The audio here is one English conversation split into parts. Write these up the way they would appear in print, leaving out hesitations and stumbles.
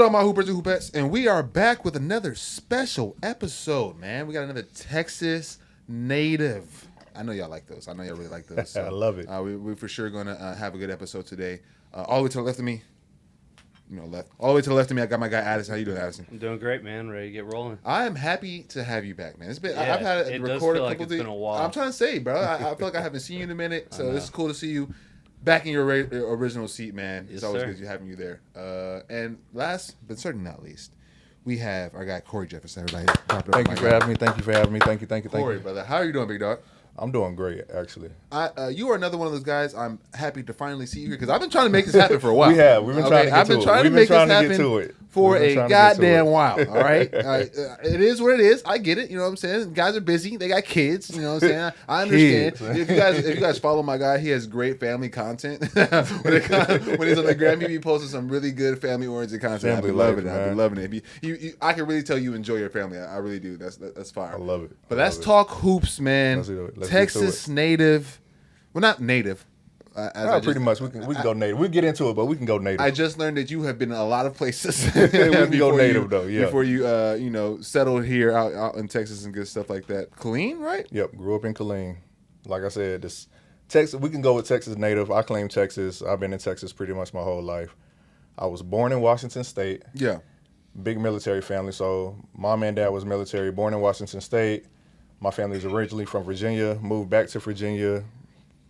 good, all my hoopers and hoopettes? And we are back with another special episode, man. We got another Texas native. I know y'all like those. I know y'all really like those. So, I love it. We're for sure going to have a good episode today. All the way to the left of me, all the way to the left of me, I got my guy Addison. How you doing, Addison? I'm doing great, man. Ready to get rolling. I am happy to have you back, man. It's been Yeah, I've had it to does record feel a like couple it's days. been a while. I'm trying to say, bro. I feel like I haven't seen you in a minute, so this is cool to see you back in your original seat, man. Yes, It's always sir. good having you there. And last but certainly not least, we have our guy Corey Jefferson. Everybody, Thank you for having me. Thank you for having me. Thank you. Corey, brother. How are you doing, big dog? I'm doing great, actually. You are another one of those guys. I'm happy to finally see you here because I've been trying to make this happen for a while. We've been trying to get I've been trying to make this happen for a goddamn while. All right, it is what it is. I get it. You know what I'm saying? Guys are busy. They got kids. You know what I'm saying? I understand. If you guys follow my guy, he has great family content. when he's on the gram, he be posting some really good family oriented content. I've been loving it. I've been loving it. You, I can really tell you enjoy your family. I really do. That's fire. I love it. But let's talk hoops, man. Let's do it. Texas native. Well, not native. Pretty much. We can go native. We'll get into it, but we can go native. I just learned that you have been in a lot of places. We can go native, though, yeah. Before you, settled here out in Texas and good stuff like that. Killeen, right? Yep, grew up in Killeen. Like I said, this Texas. We can go with Texas native. I claim Texas. I've been in Texas pretty much my whole life. I was born in Washington State. Yeah. Big military family. So mom and dad was military. Born in Washington State. My family is originally from Virginia. Moved back to Virginia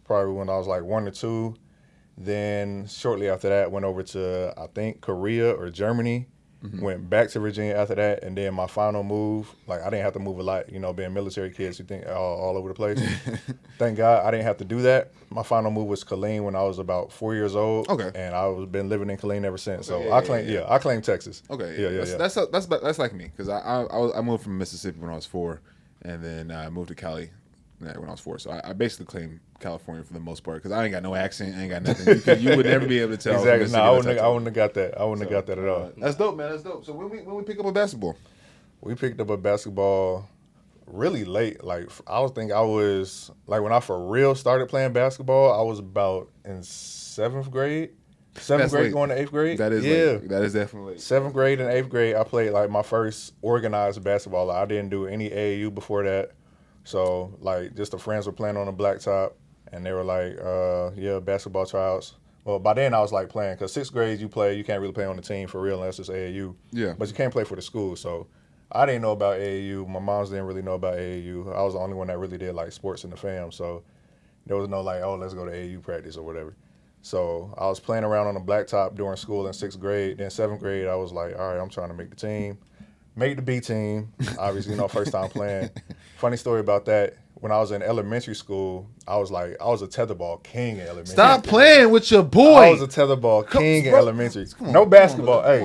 probably when I was like 1 or 2. Then shortly after that, went over to, I think, Korea or Germany. Mm-hmm. Went back to Virginia after that. And then my final move, like I didn't have to move a lot, being military kids, you think all over the place. Thank God I didn't have to do that. My final move was Killeen when I was about 4 years old. Okay. And I've been living in Killeen ever since. Okay, so I claim Texas. Okay. Yeah. That's like me because I moved from Mississippi when I was 4. And then I moved to Cali when I was 4. So I basically claim California for the most part because I ain't got no accent, I ain't got nothing. You would never be able to tell. Exactly. No, I wouldn't have got that. I wouldn't have got that at all. That's dope, man. That's dope. So when we pick up a basketball? We picked up a basketball really late. Like I was like when I for real started playing basketball, I was about in 7th grade. 7th grade going to 8th grade? That is late. That is definitely late. 7th grade and 8th grade, I played like my first organized basketball. I didn't do any AAU before that. So like just the friends were playing on the blacktop and they were like, basketball tryouts. Well, by then I was like playing because 6th grade you can't really play on the team for real unless it's AAU. Yeah. But you can't play for the school. So I didn't know about AAU. My moms didn't really know about AAU. I was the only one that really did like sports in the fam. So there was no like, oh, let's go to AAU practice or whatever. So I was playing around on the blacktop during school in 6th grade. Then 7th grade, I was like, all right, I'm trying to make the team. Make the B team, obviously, first time playing. Funny story about that. When I was in elementary school, I was a tetherball king in elementary. Stop playing with your boy. I was a tetherball king in elementary. No basketball. Hey,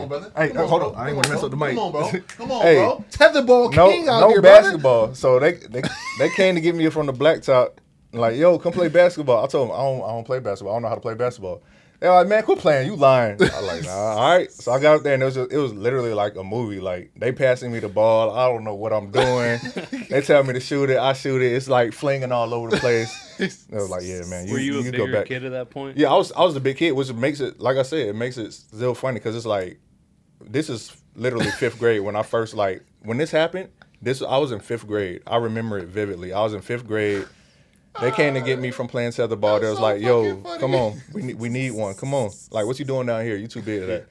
hold on. I ain't want to mess up the mic. Come on, bro. Bro. Tetherball king out here, no basketball. So they came to get me from the blacktop. Like, yo, come play basketball. I told them, I don't play basketball. I don't know how to play basketball. They're like, man, quit playing. You lying. I was like, nah, all right. So I got up there, and it was literally like a movie. Like, they passing me the ball. I don't know what I'm doing. They tell me to shoot it. I shoot it. It's like flinging all over the place. They was like, yeah, man. Were you a go bigger back. kid at that point? Yeah, I was the big kid, which makes it, like I said, it makes it still funny because it's like, this is literally 5th grade when I first, when this happened, I was in 5th grade. I remember it vividly. I was in 5th grade. They came to get me from playing tetherball. They was like, yo, come on. We need one. Come on. Like, what you doing down here? You too big for that.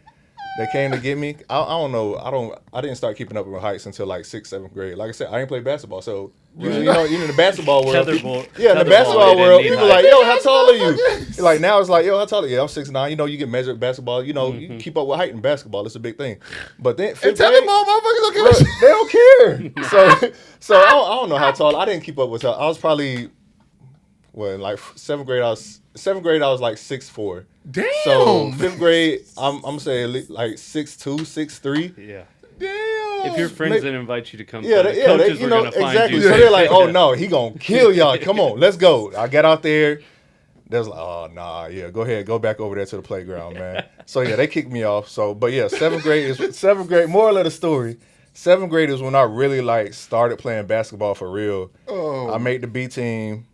They came to get me. I don't know. I didn't start keeping up with heights until like 6th, 7th grade. Like I said, I didn't play basketball. So, even in the basketball world. In the basketball world, people like, yo, how tall are you? Like, now it's like, yo, how tall are you? I'm 6'9". You get measured in basketball. You keep up with height in basketball. It's a big thing. But then, 5th grade, motherfuckers don't care. They don't care. So I don't know how tall. I didn't keep up with tall. I was probably... Well, like 7th grade, I was like 6'4". Damn. So 5th grade, I'm saying like 6'2", 6'3". Yeah. Damn. If your friends didn't invite you to come, coaches were gonna find exactly. you. So they're like, oh no, he gonna kill y'all. Come on, let's go. I got out there. They was like, oh nah, yeah, go ahead, go back over there to the playground, man. So yeah, they kicked me off. So, but yeah, 7th grade. Moral of the story. 7th grade is when I really started playing basketball for real. Oh. I made the B team.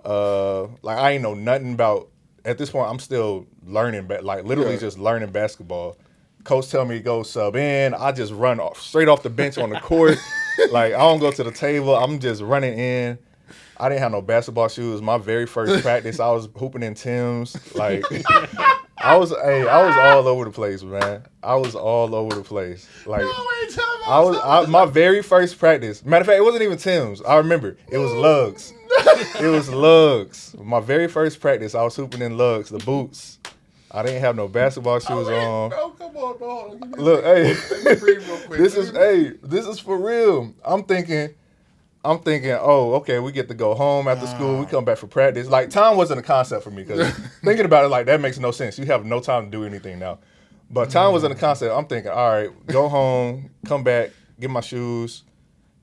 I ain't know nothing about. At this point, I'm still learning, literally just learning basketball. coach tell me to go sub in. I just run straight off the bench on the court. Like, I don't go to the table. I'm just running in. I didn't have no basketball shoes. My very first practice, I was hooping in Tim's. Like, I was all over the place, man. I was all over the place. Like, my very first practice. Matter of fact, it wasn't even Tim's. I remember. It was Lugs. It was Lugs. My very first practice, I was hooping in Lugs, the boots. I didn't have no basketball shoes on. Bro, come on, bro. Look, hey, real quick. this is for real. I'm thinking, oh, okay, we get to go home after school. We come back for practice. Like, time wasn't a concept for me because thinking about it, like, that makes no sense. You have no time to do anything now. But time wasn't a concept. I'm thinking, all right, go home, come back, get my shoes,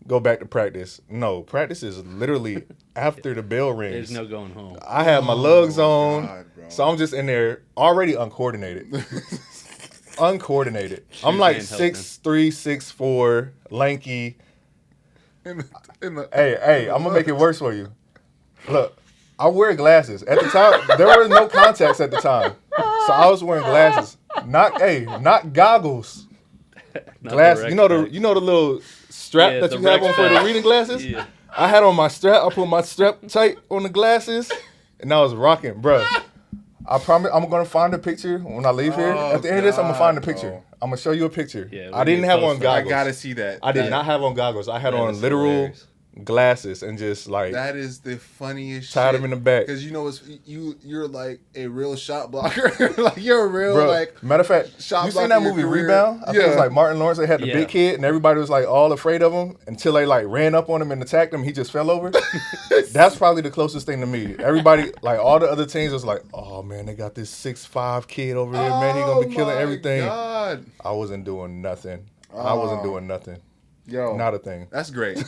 go back to practice. No, practice is literally after the bell rings. There's no going home. I have my lugs on, God, so I'm just in there already uncoordinated. I'm like 6'3", 6'4", lanky. Hey, I'm gonna make it worse for you. Look, I wear glasses. At the time, there were no contacts at the time, so I was wearing glasses. Not goggles. Glasses. You know the little strap that you have on for the reading glasses. Yeah. I had on my strap. I put my strap tight on the glasses, and I was rocking, bro. I promise I'm gonna find a picture when I leave here. At the end of this, I'm gonna find a picture. Bro. I'm gonna show you a picture. Yeah, I didn't have on goggles. I gotta see that. I did not have on goggles. I had on literal glasses and just like that is the funniest. Tied them in the back because you know you're like a real shot blocker. Like you're a real like. Matter of fact, shot. You seen that movie Rebound? I think it was like Martin Lawrence. They had the big kid and everybody was like all afraid of him until they like ran up on him and attacked him. He just fell over. That's probably the closest thing to me. Everybody like all the other teams was like, oh man, they got this 6'5" kid over there. Man, he gonna be killing everything. God. I wasn't doing nothing. Yo, not a thing. That's great.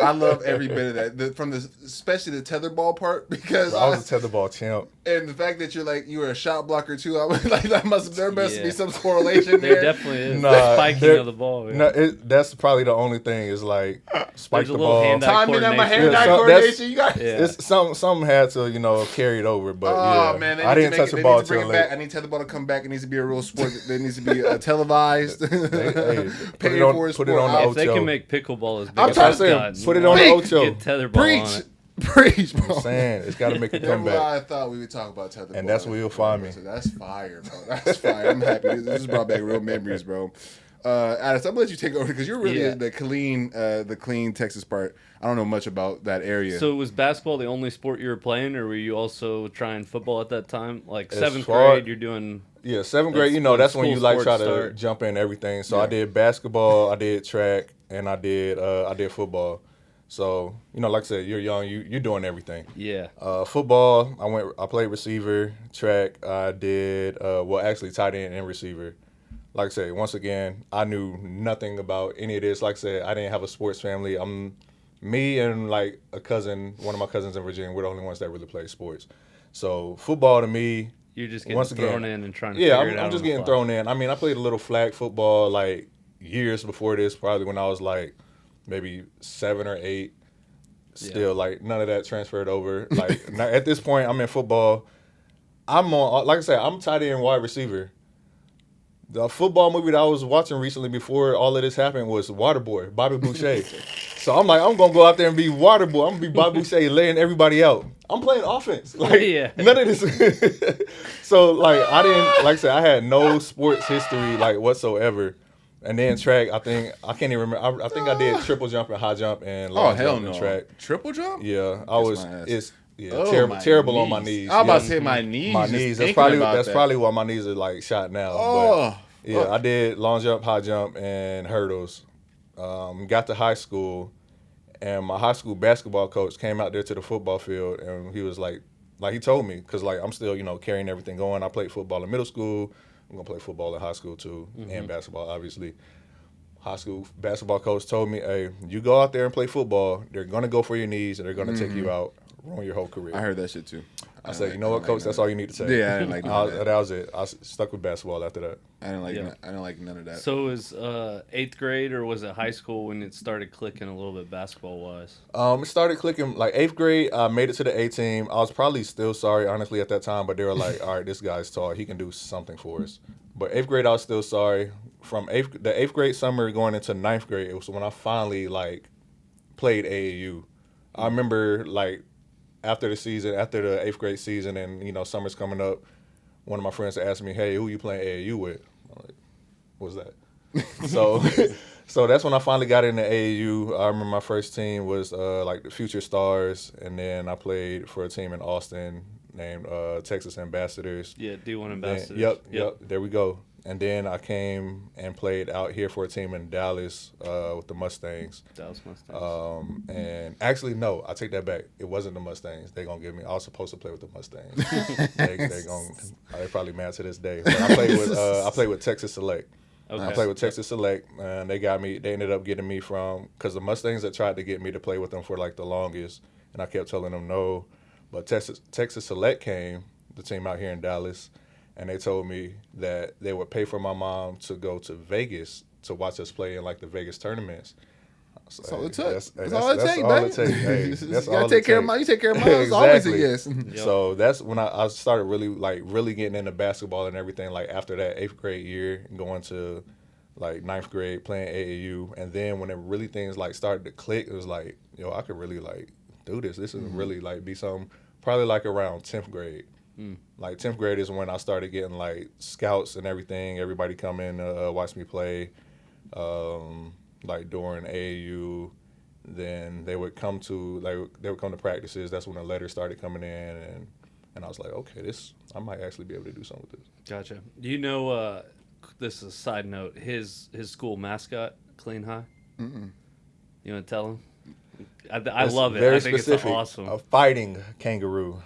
I love every bit of that. Especially the tetherball part because I was a tetherball champ. And the fact that you were a shot blocker too, I was like there must be some correlation there. There definitely is. The spiking of the ball. Yeah. No, that's probably the only thing is like spike the ball. Timing at my hand-eye coordination. You got it's something had to carry it over, but man, I didn't touch the ball till late. I need tetherball to come back. It needs to be a real sport. It needs to be televised. Put it on the If they can make pickleball as big as it's gotten, put it on the Ocho. Get tetherball on it. Preach, bro. I'm saying it's got to make a comeback. I thought we would talk about tetherball, and that's where you'll find me. So that's fire, bro. That's fire. I'm happy. This just brought back real memories, bro. Addis, I'm gonna let you take over because you're really the clean Texas part. I don't know much about that area. So was basketball the only sport you were playing, or were you also trying football at that time? Like seventh grade, you're doing. Yeah, seventh grade. That's when you like try to jump in everything. So I did basketball, I did track, and I did football. So, like I said, you're young, you're doing everything. Yeah. Football, I played receiver. Track, I did actually tight end and receiver. Like I said, once again, I knew nothing about any of this. Like I said, I didn't have a sports family. Me and like a cousin, one of my cousins in Virginia, we're the only ones that really play sports. So football to me, you're just getting thrown in and trying to figure it out. I'm just getting thrown in. I mean, I played a little flag football like years before this, probably when I was like maybe 7 or 8. Still, like, none of that transferred over. Like, at this point, I'm in football. Like I said, I'm tight end wide receiver. The football movie that I was watching recently before all of this happened was Waterboy, Bobby Boucher. So I'm like, I'm going to go out there and be Waterboy. I'm going to be Bobby Boucher laying everybody out. I'm playing offense. Like, none of this. So, like, like I said, I had no sports history, like, whatsoever. And then track, I can't even remember. I think I did triple jump and high jump and long jump and track. Triple jump? Yeah, terrible on my knees. I was about to say my knees. My knees. That's probably why my knees are like shot now. I did long jump, high jump, and hurdles. Got to high school, and my high school basketball coach came out there to the football field, and he was like he told me, because like I'm still carrying everything going. I played football in middle school. I'm going to play football in high school, too, and basketball, obviously. High school basketball coach told me, hey, you go out there and play football, they're going to go for your knees, and they're going to take you out, ruin your whole career. I heard that shit, too. I said, you know what, coach, that's all you need to say. Yeah, I didn't like that. That was it. I stuck with basketball after that. I didn't like none of that. So it was 8th grade, or was it high school when it started clicking a little bit basketball-wise? It started clicking, like 8th grade, I made it to the A team. I was probably still sorry, honestly, at that time, but they were like, all right, this guy's tall. He can do something for us. But 8th grade, I was still sorry. from the eighth grade summer going into ninth grade, it was when I finally like played AAU. I remember like after the eighth grade season, and you know summer's coming up, one of my friends asked me, "Hey, who you playing AAU with?" I'm like, "What's that?" So that's when I finally got into AAU. I remember my first team was like the Future Stars, and then I played for a team in Austin named Texas Ambassadors. Yeah, D1 Ambassadors. Yep. There we go. And then I came and played out here for a team in Dallas with the Mustangs. Dallas Mustangs. And actually, no, I take that back. It wasn't the Mustangs. They gonna give me. I was supposed to play with the Mustangs. They probably mad to this day. But I played with Texas Select. Okay. I played with Texas Select, and they ended up getting me because the Mustangs had tried to get me to play with them for like the longest, and I kept telling them no. But Texas Select came, the team out here in Dallas, and they told me that they would pay for my mom to go to Vegas to watch us play in like the Vegas tournaments. That's all it took. That's all it takes, baby. You take care of mine. Exactly. It's always a yes. So that's when I started really getting into basketball and everything. Like after that 8th grade year, going to like 9th grade playing AAU, and then when things like started to click, it was like, yo, I could really like do this. This is really like be something. Probably like around 10th grade. Like 10th grade is when I started getting like scouts and everything. Everybody come in watch me play. Like during AAU, then they would come to practices. That's when the letters started coming in, and I was like, okay, I might actually be able to do something with this. Gotcha. Do you know? This is a side note. His school mascot, Clean High. Mm-mm. You want to tell him? I love it. I think specific. It's awesome. A fighting kangaroo.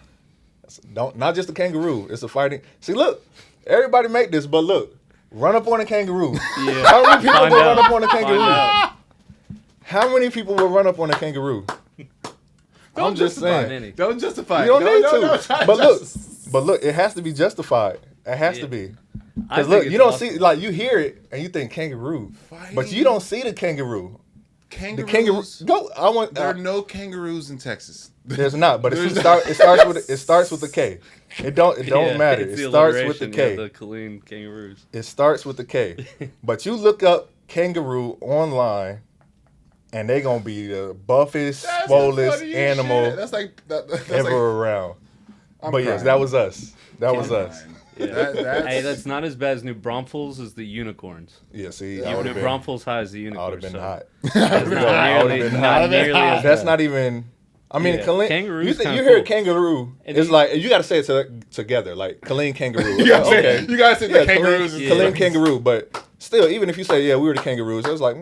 Not just a kangaroo. It's a fighting. See, look, everybody make this, but look. Run up on a kangaroo. Yeah. How many people will run up on a kangaroo? How many people will run up on a kangaroo? I'm just saying. Don't justify it. You don't need to. But look, it has to be justified. It has to be. Because look, you don't see, like you hear it and you think kangaroo, but you don't see the kangaroo. Kangaroos. There are no kangaroos in Texas. There's not, but it starts with a K. It don't matter. It starts with the K. The Killeen Kangaroos. It starts with the K. But you look up kangaroo online, and they're gonna be the buffest, swollest animal ever around. But yes, that was us. That was us. Yeah. Hey, that's not as bad as New Braunfels as the unicorns. Yeah, see, New Braunfels high as the unicorns. I would have been hot. Not nearly as That's not even. I mean, kangaroos. You hear kangaroo, it's like you got to say it together, like Killeen kangaroo. You got to say the kangaroos. Killeen kangaroo, but still, even if you say we were the kangaroos, it was like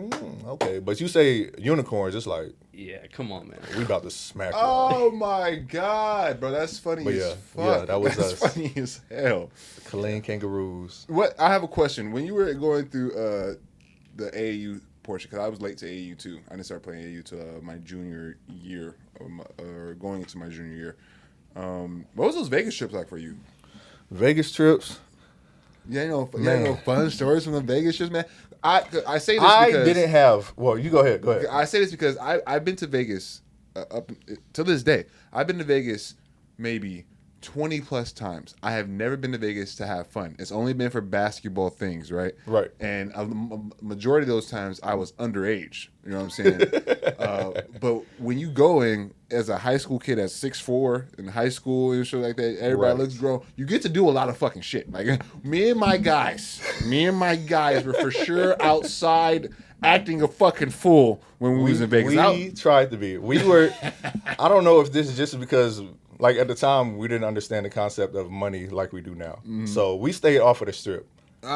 okay. But you say unicorns, it's like come on, man, we about to smack. Oh my god, bro, that's funny as fuck. Yeah, that was that's us. Funny as hell. Killeen kangaroos. What? I have a question. When you were going through the AAU portion, because I was late to AAU too. I didn't start playing AAU till my junior year, or going into my junior year. What was those Vegas trips like for you? Vegas trips? Yeah, no fun stories from the Vegas trips, man. I say this because I didn't have. Well, you go ahead. Go ahead. I say this because I've been to Vegas up to this day. I've been to Vegas maybe 20 plus times. I have never been to Vegas to have fun. It's only been for basketball things, right? Right. And a majority of those times I was underage. You know what I'm saying? But when you going as a high school kid at 6'4" in high school and shit like that, everybody looks grown. You get to do a lot of fucking shit. Like me and my guys were for sure outside acting a fucking fool when we was in Vegas. We tried to be. We were. I don't know if this is just because. Like at the time, we didn't understand the concept of money like we do now. Mm-hmm. So we stayed off of the strip. And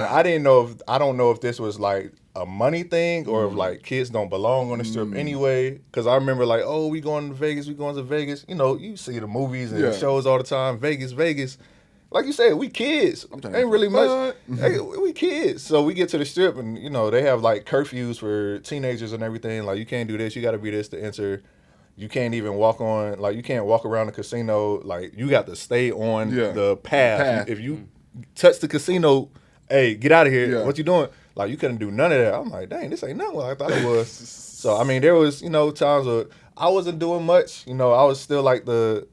I don't know if this was like a money thing or if like kids don't belong on the strip anyway. Because I remember like, we going to Vegas. You know, you see the movies and shows all the time. Vegas. Like you said, we kids. Ain't really much. Hey, we kids. So we get to the strip and, you know, they have like curfews for teenagers and everything. Like you can't do this. You got to be this to enter. You can't even you can't walk around the casino. Like, you got to stay on the path. If you touch the casino, hey, get out of here. Yeah. What you doing? Like, you couldn't do none of that. I'm like, dang, this ain't nothing what I thought it was. So, I mean, there was, you know, times where I wasn't doing much. You know, I was still like the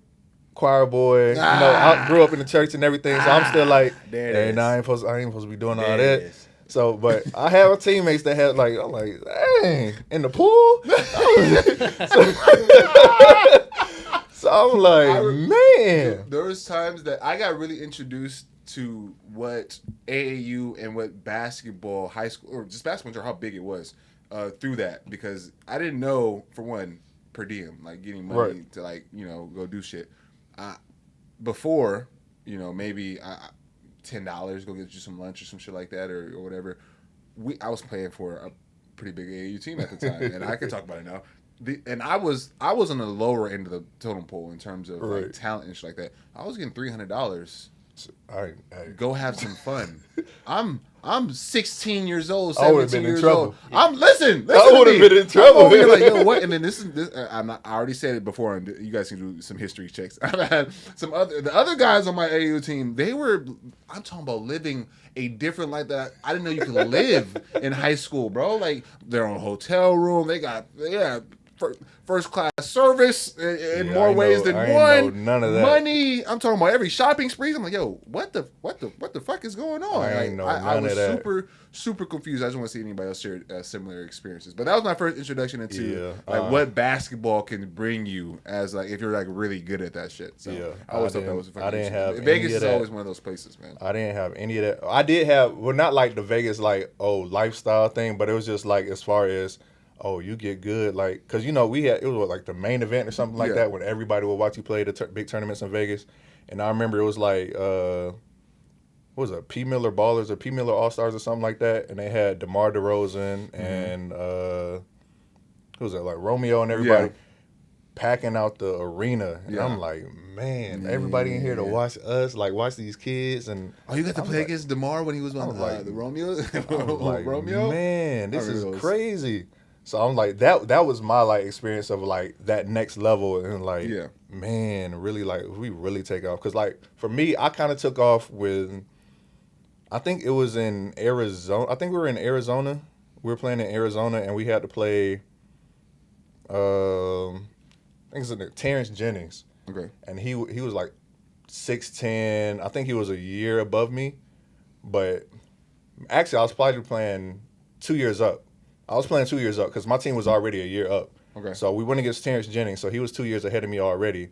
choir boy. You know, I grew up in the church and everything. So I'm still like, hey, I ain't supposed to be doing all that. So, but I have teammates that had like, I'm like, dang, in the pool. So I'm like, man. There was times that I got really introduced to what AAU and what basketball, high school, or just basketball, how big it was through that, because I didn't know, for one, per diem, like getting money to like, go do shit. Before, maybe $10, go get you some lunch or some shit like that or whatever. I was playing for a pretty big AAU team at the time, and I can talk about it now. And I was on the lower end of the totem pole in terms of like talent and shit like that. I was getting $300. Go have some fun. I'm 16 years old, 17 years old. Listen I would have been in trouble. I'm over here like, you know what? And then this. I already said it before, and you guys can do some history checks. I've had the other guys on my AAU team. I'm talking about living a different life that I didn't know you could live in high school, bro. Like their own hotel room. They got first class service in more ways than one. None of that. Money. I'm talking about every shopping spree. I'm like, yo, what the fuck is going on? I was super confused. I just want to see anybody else share similar experiences. But that was my first introduction into what basketball can bring you as like if you're like really good at that shit. So I always thought that was. I didn't have Vegas is always one of those places, man. I didn't have any of that. I did have not like the Vegas like lifestyle thing, but it was just like as far as. Oh, you get good, like, because, it was like the main event or something like that when everybody would watch you play the big tournaments in Vegas. And I remember it was like, what was it, P. Miller Ballers or P. Miller All-Stars or something like that. And they had DeMar DeRozan and, who was that, like Romeo and everybody packing out the arena. And I'm like, man, everybody in here to watch us, like watch these kids. And you got to play against DeMar when he was on the Romeo? Like, Romeo? Man, this is crazy. So I'm like, that was my like experience of like that next level and like, man, really like we really take off. Cause like for me, I kind of took off with, I think it was in Arizona. I think we were in Arizona. We were playing in Arizona and we had to play, I think it's Terrence Jennings. Okay. And he was like 6'10". I think he was a year above me, but actually I was probably playing 2 years up. I was playing 2 years up because my team was already a year up. Okay. So we went against Terrence Jennings, so he was 2 years ahead of me already.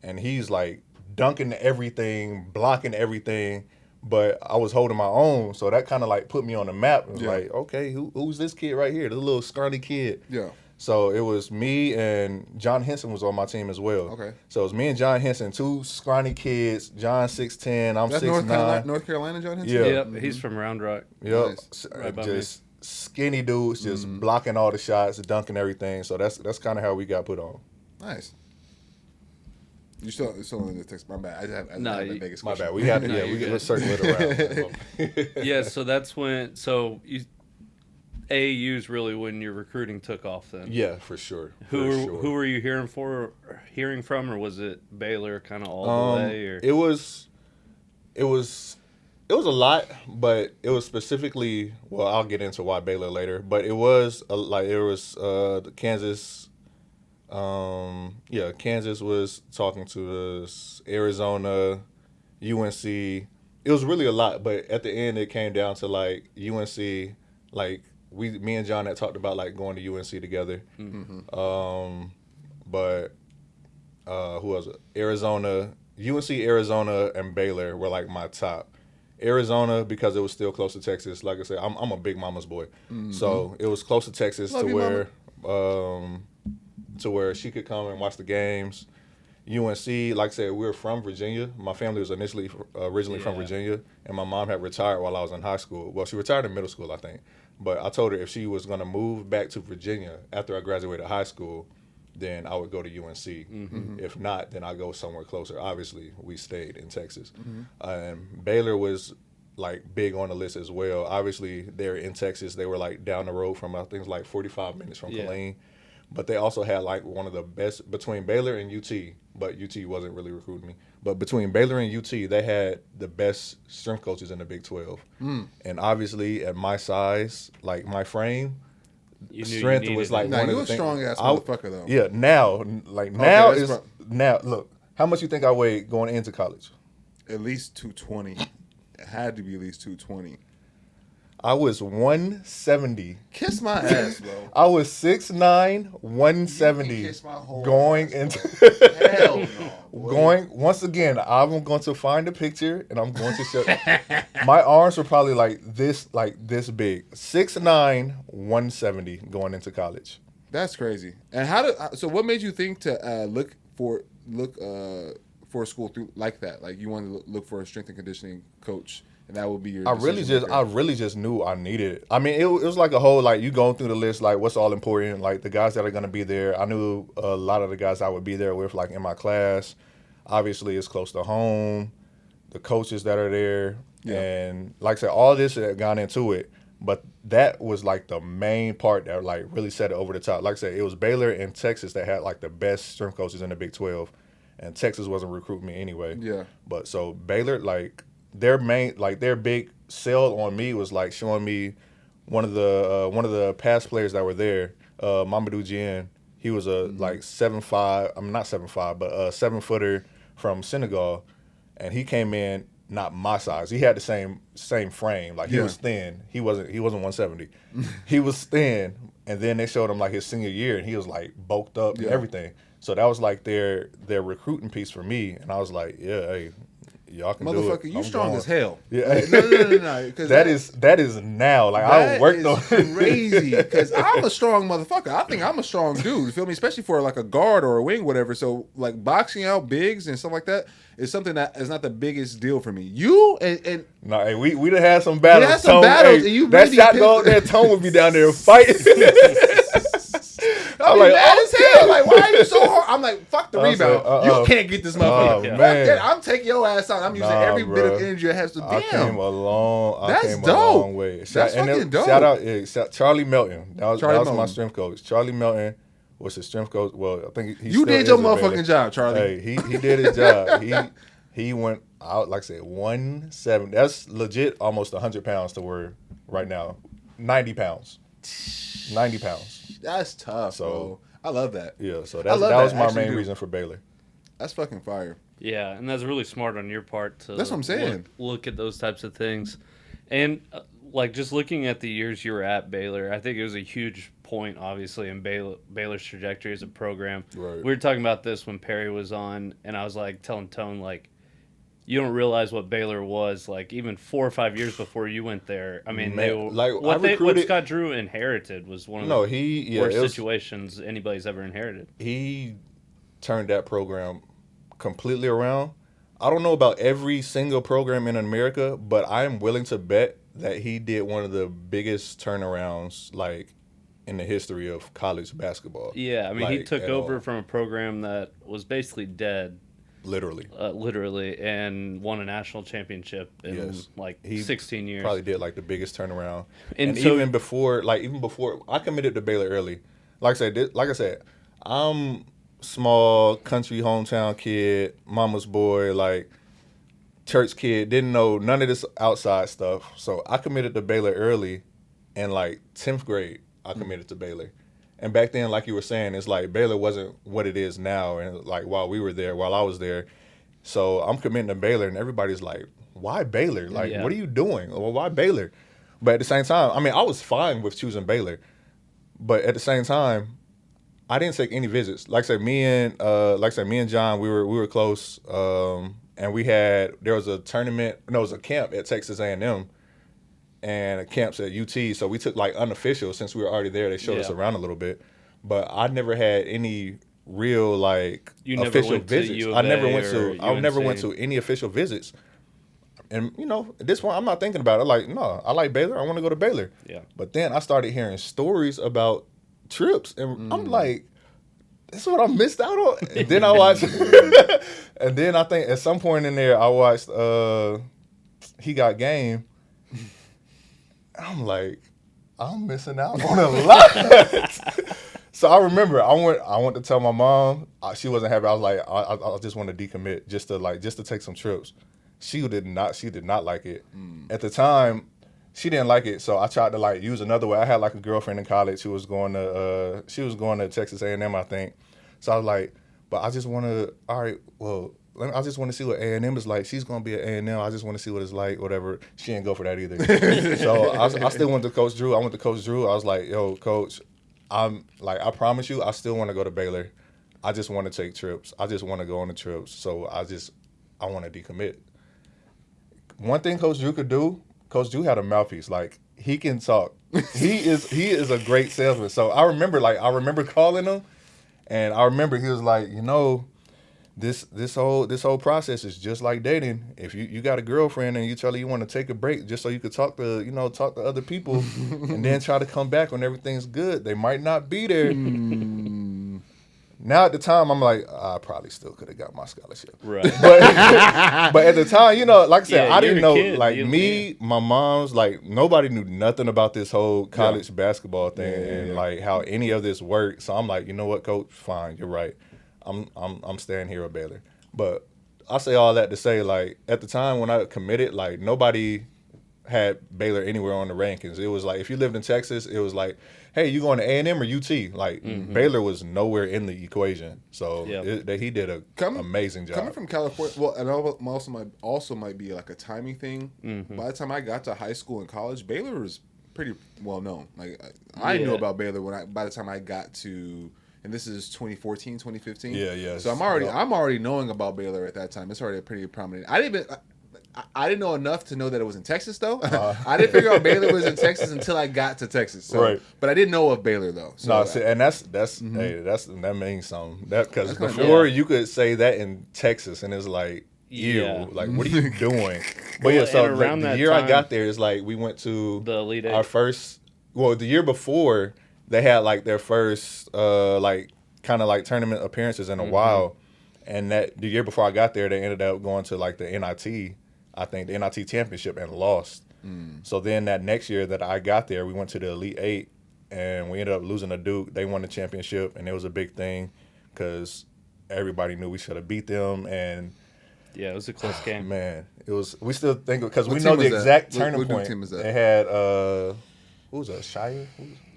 And he's like dunking everything, blocking everything, but I was holding my own. So that kind of like put me on the map. It was like, okay, who's this kid right here? The little scrawny kid. Yeah. So it was me and John Henson was on my team as well. Okay. So it was me and John Henson, two scrawny kids. John 6'10", I'm 6'9". North Carolina, John Henson? Yeah. Yep, he's from Round Rock. Yep. Nice. Right by just skinny dudes, just blocking all the shots, dunking everything. So that's kind of how we got put on. Nice. You still in the text? My bad. I have the Vegas my question. bad. We had let's circle it around. Yeah, so that's when AAU is really when your recruiting took off then. Yeah, for sure. Who were you hearing from, or was it Baylor kind of all the way? Or? It was a lot, but it was specifically. Well, I'll get into why Baylor later, but it was the Kansas. Kansas was talking to us. Arizona, UNC. It was really a lot, but at the end it came down to like UNC, like. Me and John had talked about like going to UNC together. Mm-hmm. But who else? Arizona, UNC, Arizona, and Baylor were like my top. Arizona because it was still close to Texas. Like I said, I'm a big mama's boy, so it was close to Texas to where she could come and watch the games. UNC, like I said, we were from Virginia. My family was originally from Virginia, and my mom had retired while I was in high school. Well, she retired in middle school, I think. But I told her if she was going to move back to Virginia after I graduated high school, then I would go to UNC. Mm-hmm. If not, then I'd go somewhere closer. Obviously, we stayed in Texas. Mm-hmm. And Baylor was like big on the list as well. Obviously, they're in Texas. They were like down the road from, I think it was like 45 minutes from Killeen. But they also had like one of the best between Baylor and UT, but UT wasn't really recruiting me. But between Baylor and UT, they had the best strength coaches in the Big 12. And obviously, at my size, like my frame, strength was like one of the things. You're a strong ass motherfucker though. Yeah, now look, how much you think I weighed going into college? At least 220. It had to be at least 220. I was 170. Kiss my ass, bro. I was 6'9", 170. Kiss my whole going ass, into hell no. Going once again. I'm going to find a picture and I'm going to show. My arms were probably like this big. 6'9", 170 going into college. That's crazy. And so what made you think to look for a school through like that? Like you wanted to look for a strength and conditioning coach, and that would be your. I really just knew I needed it. I mean, it was like a whole like you going through the list like what's all important, like the guys that are gonna be there. I knew a lot of the guys I would be there with, like in my class. Obviously, it's close to home. The coaches that are there, and like I said, all this had gone into it. But that was like the main part that like really set it over the top. Like I said, it was Baylor and Texas that had like the best strength coaches in the Big 12, and Texas wasn't recruiting me anyway. Yeah. But so Baylor, like their big sell on me was like showing me one of the past players that were there, Mamadou Dieng. He was a like 7'5", I'm not 7'5", but a 7-footer from Senegal, and he came in. Not my size. He had the same frame. Like he was thin. He wasn't 170. He was thin. And then they showed him like his senior year, and he was like bulked up and everything. So that was like their recruiting piece for me. And I was like, yeah, hey, y'all can do it. Motherfucker, you strong as hell. Yeah. Like, no. That is now. Like I worked on crazy because I'm a strong motherfucker. I think I'm a strong dude. You feel me? Especially for like a guard or a wing, whatever. So like boxing out bigs and stuff like that is something that is not the biggest deal for me. You and no, hey, we done had some battles. We had some battles, and you that really shot go out there. Tone would be down there fighting. I'm like, mad as hell. Like, why are you so hard? I'm like, fuck the rebound. You can't get this motherfucker. Man. I'm taking your ass out. I'm using every bit of energy I have to. Damn. I came a long way. That's fucking dope. Shout out, Charlie Melton. That was my strength coach. Charlie Melton was his strength coach. Well, I think he you did your motherfucking job, Charlie. Hey, he did his job. He went out, like I said, 170. That's legit almost 100 pounds to where right now. 90 pounds. 90 pounds. That's tough, bro. I love that. Yeah, so that was my main reason for Baylor. That's fucking fire. Yeah, and that's really smart on your part to that's what I'm saying. Look at those types of things. And like just looking at the years you were at Baylor, I think it was a huge point, obviously, in Baylor's trajectory as a program. Right. We were talking about this when Perry was on, and I was like telling Tone, like, you don't realize what Baylor was like even 4 or 5 years before you went there. I mean, what Scott Drew inherited was one of the worst situations anybody's ever inherited. He turned that program completely around. I don't know about every single program in America, but I am willing to bet that he did one of the biggest turnarounds like in the history of college basketball. Yeah, I mean, he took over from a program that was basically dead. Literally, and won a national championship in 16 years. Probably did like the biggest turnaround. And so, even before I committed to Baylor early. Like I said, I'm small country hometown kid, mama's boy, like church kid, didn't know none of this outside stuff. So I committed to Baylor early, and like 10th grade, I committed to Baylor. And back then, like you were saying, it's like Baylor wasn't what it is now. And like while I was there. So I'm committing to Baylor, and everybody's like, why Baylor? Like, what are you doing? Well, why Baylor? But at the same time, I mean, I was fine with choosing Baylor. But at the same time, I didn't take any visits. Like I said, me and John, we were close. And there was a tournament, no, it was a camp at Texas A&M. And a camps at UT, so we took like unofficial since we were already there. They showed us around a little bit, but I never had any real like official visits. I never went to any official visits. And at this point, I'm not thinking about it. Like, no, I like Baylor. I want to go to Baylor. Yeah. But then I started hearing stories about trips, and I'm like, this is what I missed out on. And then I watched, and then I think at some point in there, I watched He Got Game. I'm like, I'm missing out on a lot. So I remember I went to tell my mom. She wasn't happy. I was like, I just want to decommit just to take some trips. She did not like it. At the time, she didn't like it. So I tried to like use another way. I had like a girlfriend in college who was going to Texas A&M, I think. So I was like, but I just want to. All right, well, I just want to see what A&M is like. She's going to be at A&M. I just want to see what it's like, whatever. She didn't go for that either. So I still went to Coach Drew. I went to Coach Drew. I was like, yo, Coach, I promise you, I still want to go to Baylor. I just want to take trips. I just want to go on the trips. So I want to decommit. One thing Coach Drew could do, Coach Drew had a mouthpiece. Like, he can talk. He is a great salesman. So I remember calling him, and I remember he was like, you know, This whole process is just like dating. If you got a girlfriend and you tell her you want to take a break just so you could talk to other people and then try to come back when everything's good, they might not be there. Now at the time I'm like, I probably still could have got my scholarship. Right. But at the time, you know, like I said, I didn't know kid, like me, my mom's like nobody knew nothing about this whole college basketball thing and like how any of this worked. So I'm like, you know what, Coach, fine, you're right. I'm staying here at Baylor. But I say all that to say, like, at the time when I committed, like, nobody had Baylor anywhere on the rankings. It was like, if you lived in Texas, it was like, hey, you going to A&M or UT? Like, Baylor was nowhere in the equation. So he did an amazing job. Coming from California, well, and also might be like a timing thing. By the time I got to high school and college, Baylor was pretty well known. Like, I knew about Baylor by the time I got to... And this is 2014, 2015. Yeah. So I'm already knowing about Baylor at that time. It's already pretty prominent. I didn't know enough to know that it was in Texas though. I didn't figure out Baylor was in Texas until I got to Texas. So, right. But I didn't know of Baylor though. So and that means something. Because before you could say that in Texas and it's like, ew, like what are you doing? But so the year I got there is like we went to the Elite Eight. Our first. Well, the year before. They had like their first like kind of like tournament appearances in a while, and that the year before I got there, they ended up going to like the NIT, I think the NIT championship and lost. So then that next year that I got there, we went to the Elite Eight, and we ended up losing to Duke. They won the championship, and it was a big thing because everybody knew we should have beat them. And yeah, it was a close game. Man, it was. We still think because we know the exact turning point. Team is that? They had who was that? Shire.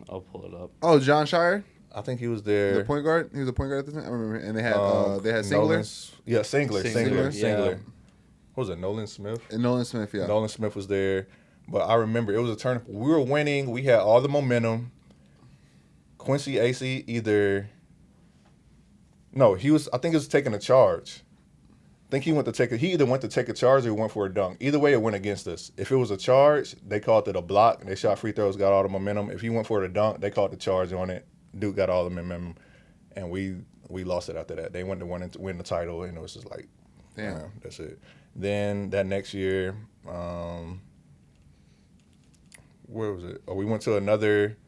I'll pull it up. Oh, John Shire? I think he was there. The point guard? He was a point guard at the time? I remember. And they had Singler? Singler. Yeah. What was it, Nolan Smith? And Nolan Smith, yeah. Nolan Smith was there. But I remember it was a turn. We were winning. We had all the momentum. Quincy Acey I think he was taking a charge. I think he either went to take a charge or he went for a dunk. Either way, it went against us. If it was a charge, they called it a block. And they shot free throws, got all the momentum. If he went for the dunk, they called the charge on it. Duke got all the momentum, and we lost it after that. They went to win the title, and it was just like, damn, that's it. Then that next year, where was it? Oh, we went to another.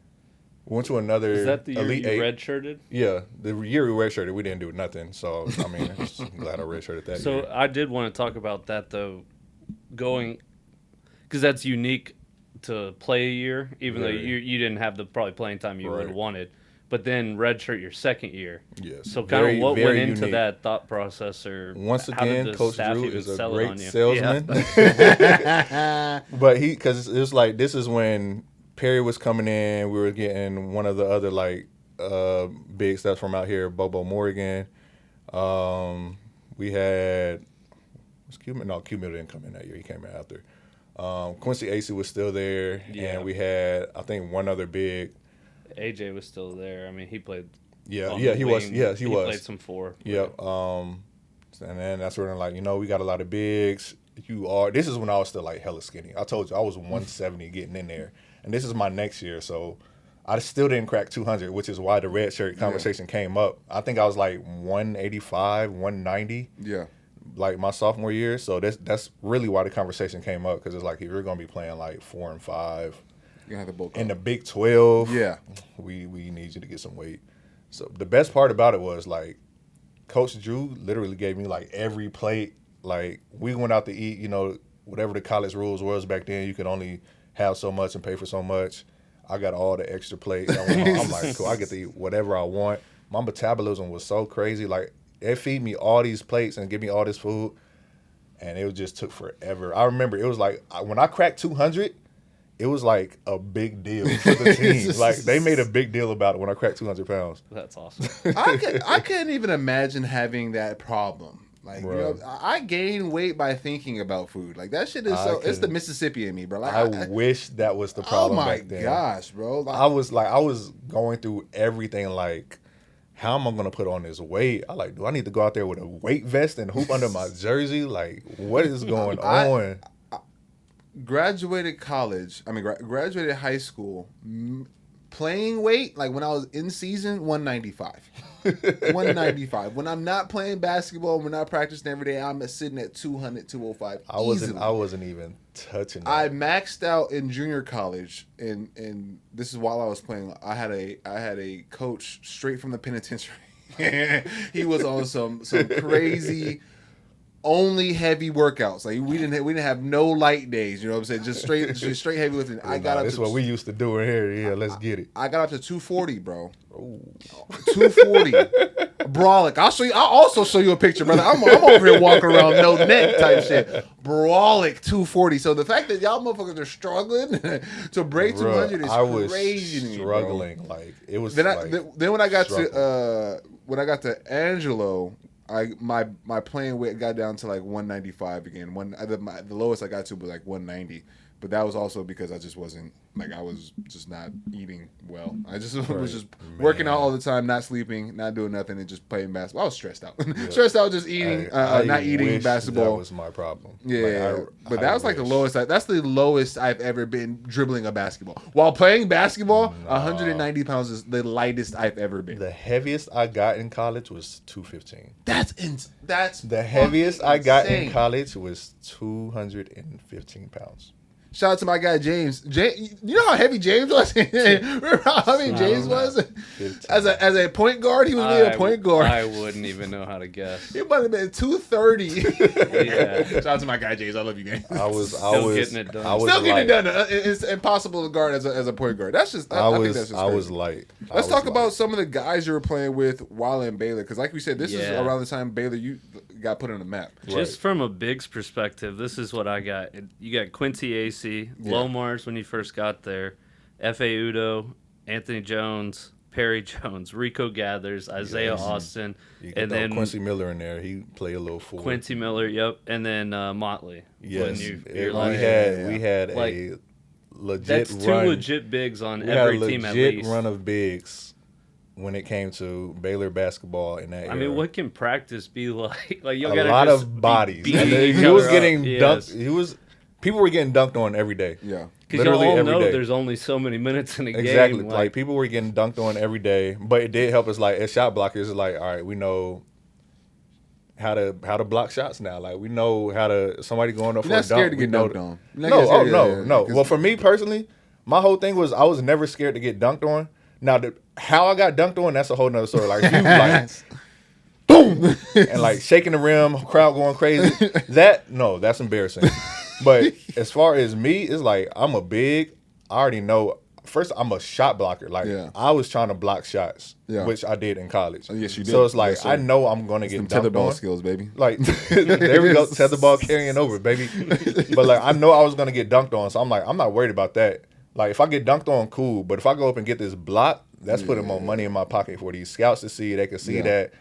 Is that the year Elite you Eight. redshirted? Yeah, the year we redshirted, we didn't do nothing. So I mean, I'm just glad I redshirted that. So year. I did want to talk about that though, because that's unique to play a year, even though you didn't have the probably playing time you would have wanted. But then redshirt your second year. Yes. So kind of what went into that thought process, or once again, Coach Drew is a great salesman. Yeah. But because it was like this is when Perry was coming in. We were getting one of the other like big stuff from out here, Bobo Morgan. We had Q-Mill didn't come in that year. He came in after. Quincy Acey was still there, and we had I think one other big. AJ was still there. I mean, he played. He was. Yes, he was. Played some four. Yep. And then that's when like we got a lot of bigs. This is when I was still like hella skinny. I told you I was 170 getting in there, and this is my next year, so I still didn't crack 200, which is why the red shirt conversation came up. I think I was like 185, 190. Yeah. Like my sophomore year, so that's really why the conversation came up, because it's like if you're gonna be playing like 4 and 5. You have to bulk up. In the Big 12, we need you to get some weight. So the best part about it was like Coach Drew literally gave me like every plate. Like we went out to eat, whatever the college rules was back then, you could only have so much and pay for so much. I got all the extra plates. I'm like, cool, I get to eat whatever I want. My metabolism was so crazy. Like they feed me all these plates and give me all this food, and it just took forever. I remember it was like when I cracked 200. It was like a big deal for the team. Like they made a big deal about it when I cracked 200 pounds. That's awesome. I couldn't even imagine having that problem. Like, you know, I gain weight by thinking about food. Like, that shit is it's the Mississippi in me, bro. Like, I wish that was the problem back then. Oh, my gosh, bro. Like, I was going through everything, like, how am I going to put on this weight? Do I need to go out there with a weight vest and hoop under my jersey? Like, what is going on? I graduated college. I mean, graduated high school. Playing weight, like when I was in season, 195. 195. When I'm not playing basketball, we're not practicing every day, I'm sitting at 200, 205. I wasn't even touching that. I maxed out in junior college, and this is while I was playing. I had a coach straight from the penitentiary. He was on some crazy only heavy workouts. Like we didn't have no light days. You know what I'm saying? Just straight heavy lifting. I got up. That's what we used to do in here. Yeah, let's get it. I got up to 240, bro. Ooh. 240. Brawlic. I'll also show you a picture, brother. I'm over here walking around no neck type shit. Brawlic 240. So the fact that y'all motherfuckers are struggling to break 200 is crazy to me, struggling. Bro. Like it was. Then when I got to Angelo, my playing weight got down to like 195 again. The lowest I got to was like 190, but that was also because I just wasn't I was just not eating well. I just was just working out all the time, not sleeping, not doing nothing, and just playing basketball. I was stressed out, stressed out just eating, not eating basketball. That was my problem. Yeah, but that was like the lowest. That's the lowest I've ever been dribbling a basketball while playing basketball. 190 pounds is the lightest I've ever been. The heaviest I got in college was 215. That's the heaviest I got in college was 215 pounds. Shout out to my guy James. You know how heavy James was? Remember how heavy James was? As a point guard, he was really a point guard. I wouldn't even know how to guess. He might have been 230. Yeah. Shout out to my guy James. I love you, James. I was getting it done. Still getting it done. It's impossible to guard as a point guard. That's just. I think that's just I was light. Let's talk about some of the guys you were playing with while in Baylor, because like we said, this is around the time Baylor you got put on the map. Just from a Biggs perspective, this is what I got. You got Quincy AC, Lomars when you first got there, F.A. Udo, Anthony Jones, Perry Jones, Rico Gathers, Isaiah Austin, and then Quincy Miller in there. He played a little forward. Quincy Miller, yep, and then Motley. Yes, we had a legit that's run. Two legit bigs on every team at least. Legit run of bigs when it came to Baylor basketball in that era. I mean, what can practice be like? Like you got a lot of bodies. He was getting dunked. People were getting dunked on every day. Yeah. Because you all know there's only so many minutes in a game. Exactly. Like people were getting dunked on every day. But it did help us, like, as shot blockers, like, all right, we know how to block shots now. Like, we know how to, somebody going up for a dunk. You're not scared to get dunked on. No. Well, for me personally, my whole thing was I was never scared to get dunked on. Now, how I got dunked on, that's a whole nother story. Like, if you, like, boom, and, like, shaking the rim, crowd going crazy, that's embarrassing. But as far as me, it's like I'm a big. I already know. First, I'm a shot blocker. Like I was trying to block shots, which I did in college. Oh, yes, you did. So it's like I know I'm gonna get dunked tetherball on. Skills, baby. Like there we go, tetherball carrying over, baby. But like I know I was gonna get dunked on, so I'm like I'm not worried about that. Like if I get dunked on, cool. But if I go up and get this block, that's putting more money in my pocket for these scouts to see. They can see that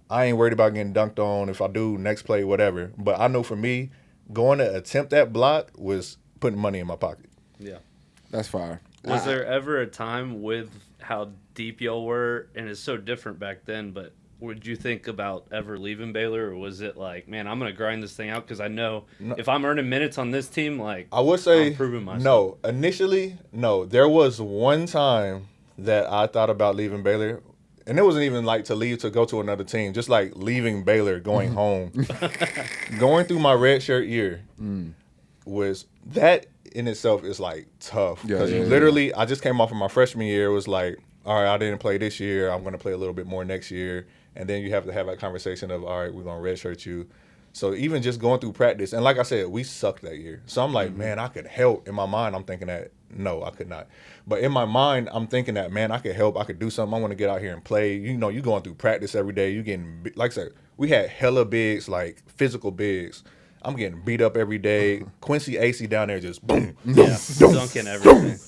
I ain't worried about getting dunked on. If I do, next play, whatever. But I know for me, going to attempt that block was putting money in my pocket. Yeah. That's fire. Was there ever a time with how deep y'all were, and it's so different back then, but would you think about ever leaving Baylor, or was it like, man, I'm going to grind this thing out because I know if I'm earning minutes on this team, like, I would say, I'm proving myself. No. Initially, no. There was one time that I thought about leaving Baylor. And it wasn't even like to leave to go to another team, just like leaving Baylor, going home. Going through my redshirt year was that in itself is like tough. Because literally, I just came off of my freshman year. It was like, all right, I didn't play this year. I'm going to play a little bit more next year. And then you have to have that conversation of, all right, we're going to redshirt you. So even just going through practice, and like I said, we sucked that year. So I'm like, man, I could help. In my mind, I'm thinking that, no, I could not. But in my mind, I'm thinking that, man, I could help. I could do something. I want to get out here and play. You know, you going through practice every day. You getting, like I said, we had hella bigs, like physical bigs. I'm getting beat up every day. Quincy AC down there just boom, dunking everything.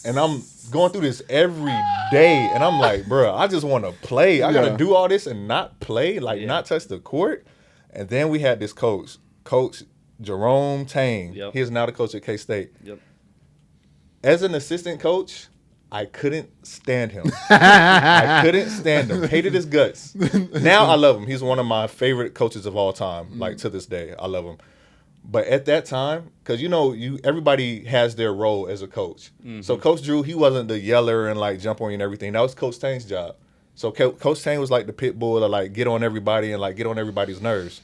And I'm going through this every day. And I'm like, bro, I just want to play. I got to do all this and not play, like not touch the court. And then we had this coach, Coach Jerome Tang. Yep. He is now the coach at K-State. Yep. As an assistant coach, I couldn't stand him. I couldn't stand him. Hated his guts. Now I love him. He's one of my favorite coaches of all time. Like to this day, I love him. But at that time, because everybody has their role as a coach. Mm-hmm. So Coach Drew, he wasn't the yeller and like jump on you and everything. That was Coach Tang's job. So Coach Tang was like the pit bull to like get on everybody and like get on everybody's nerves,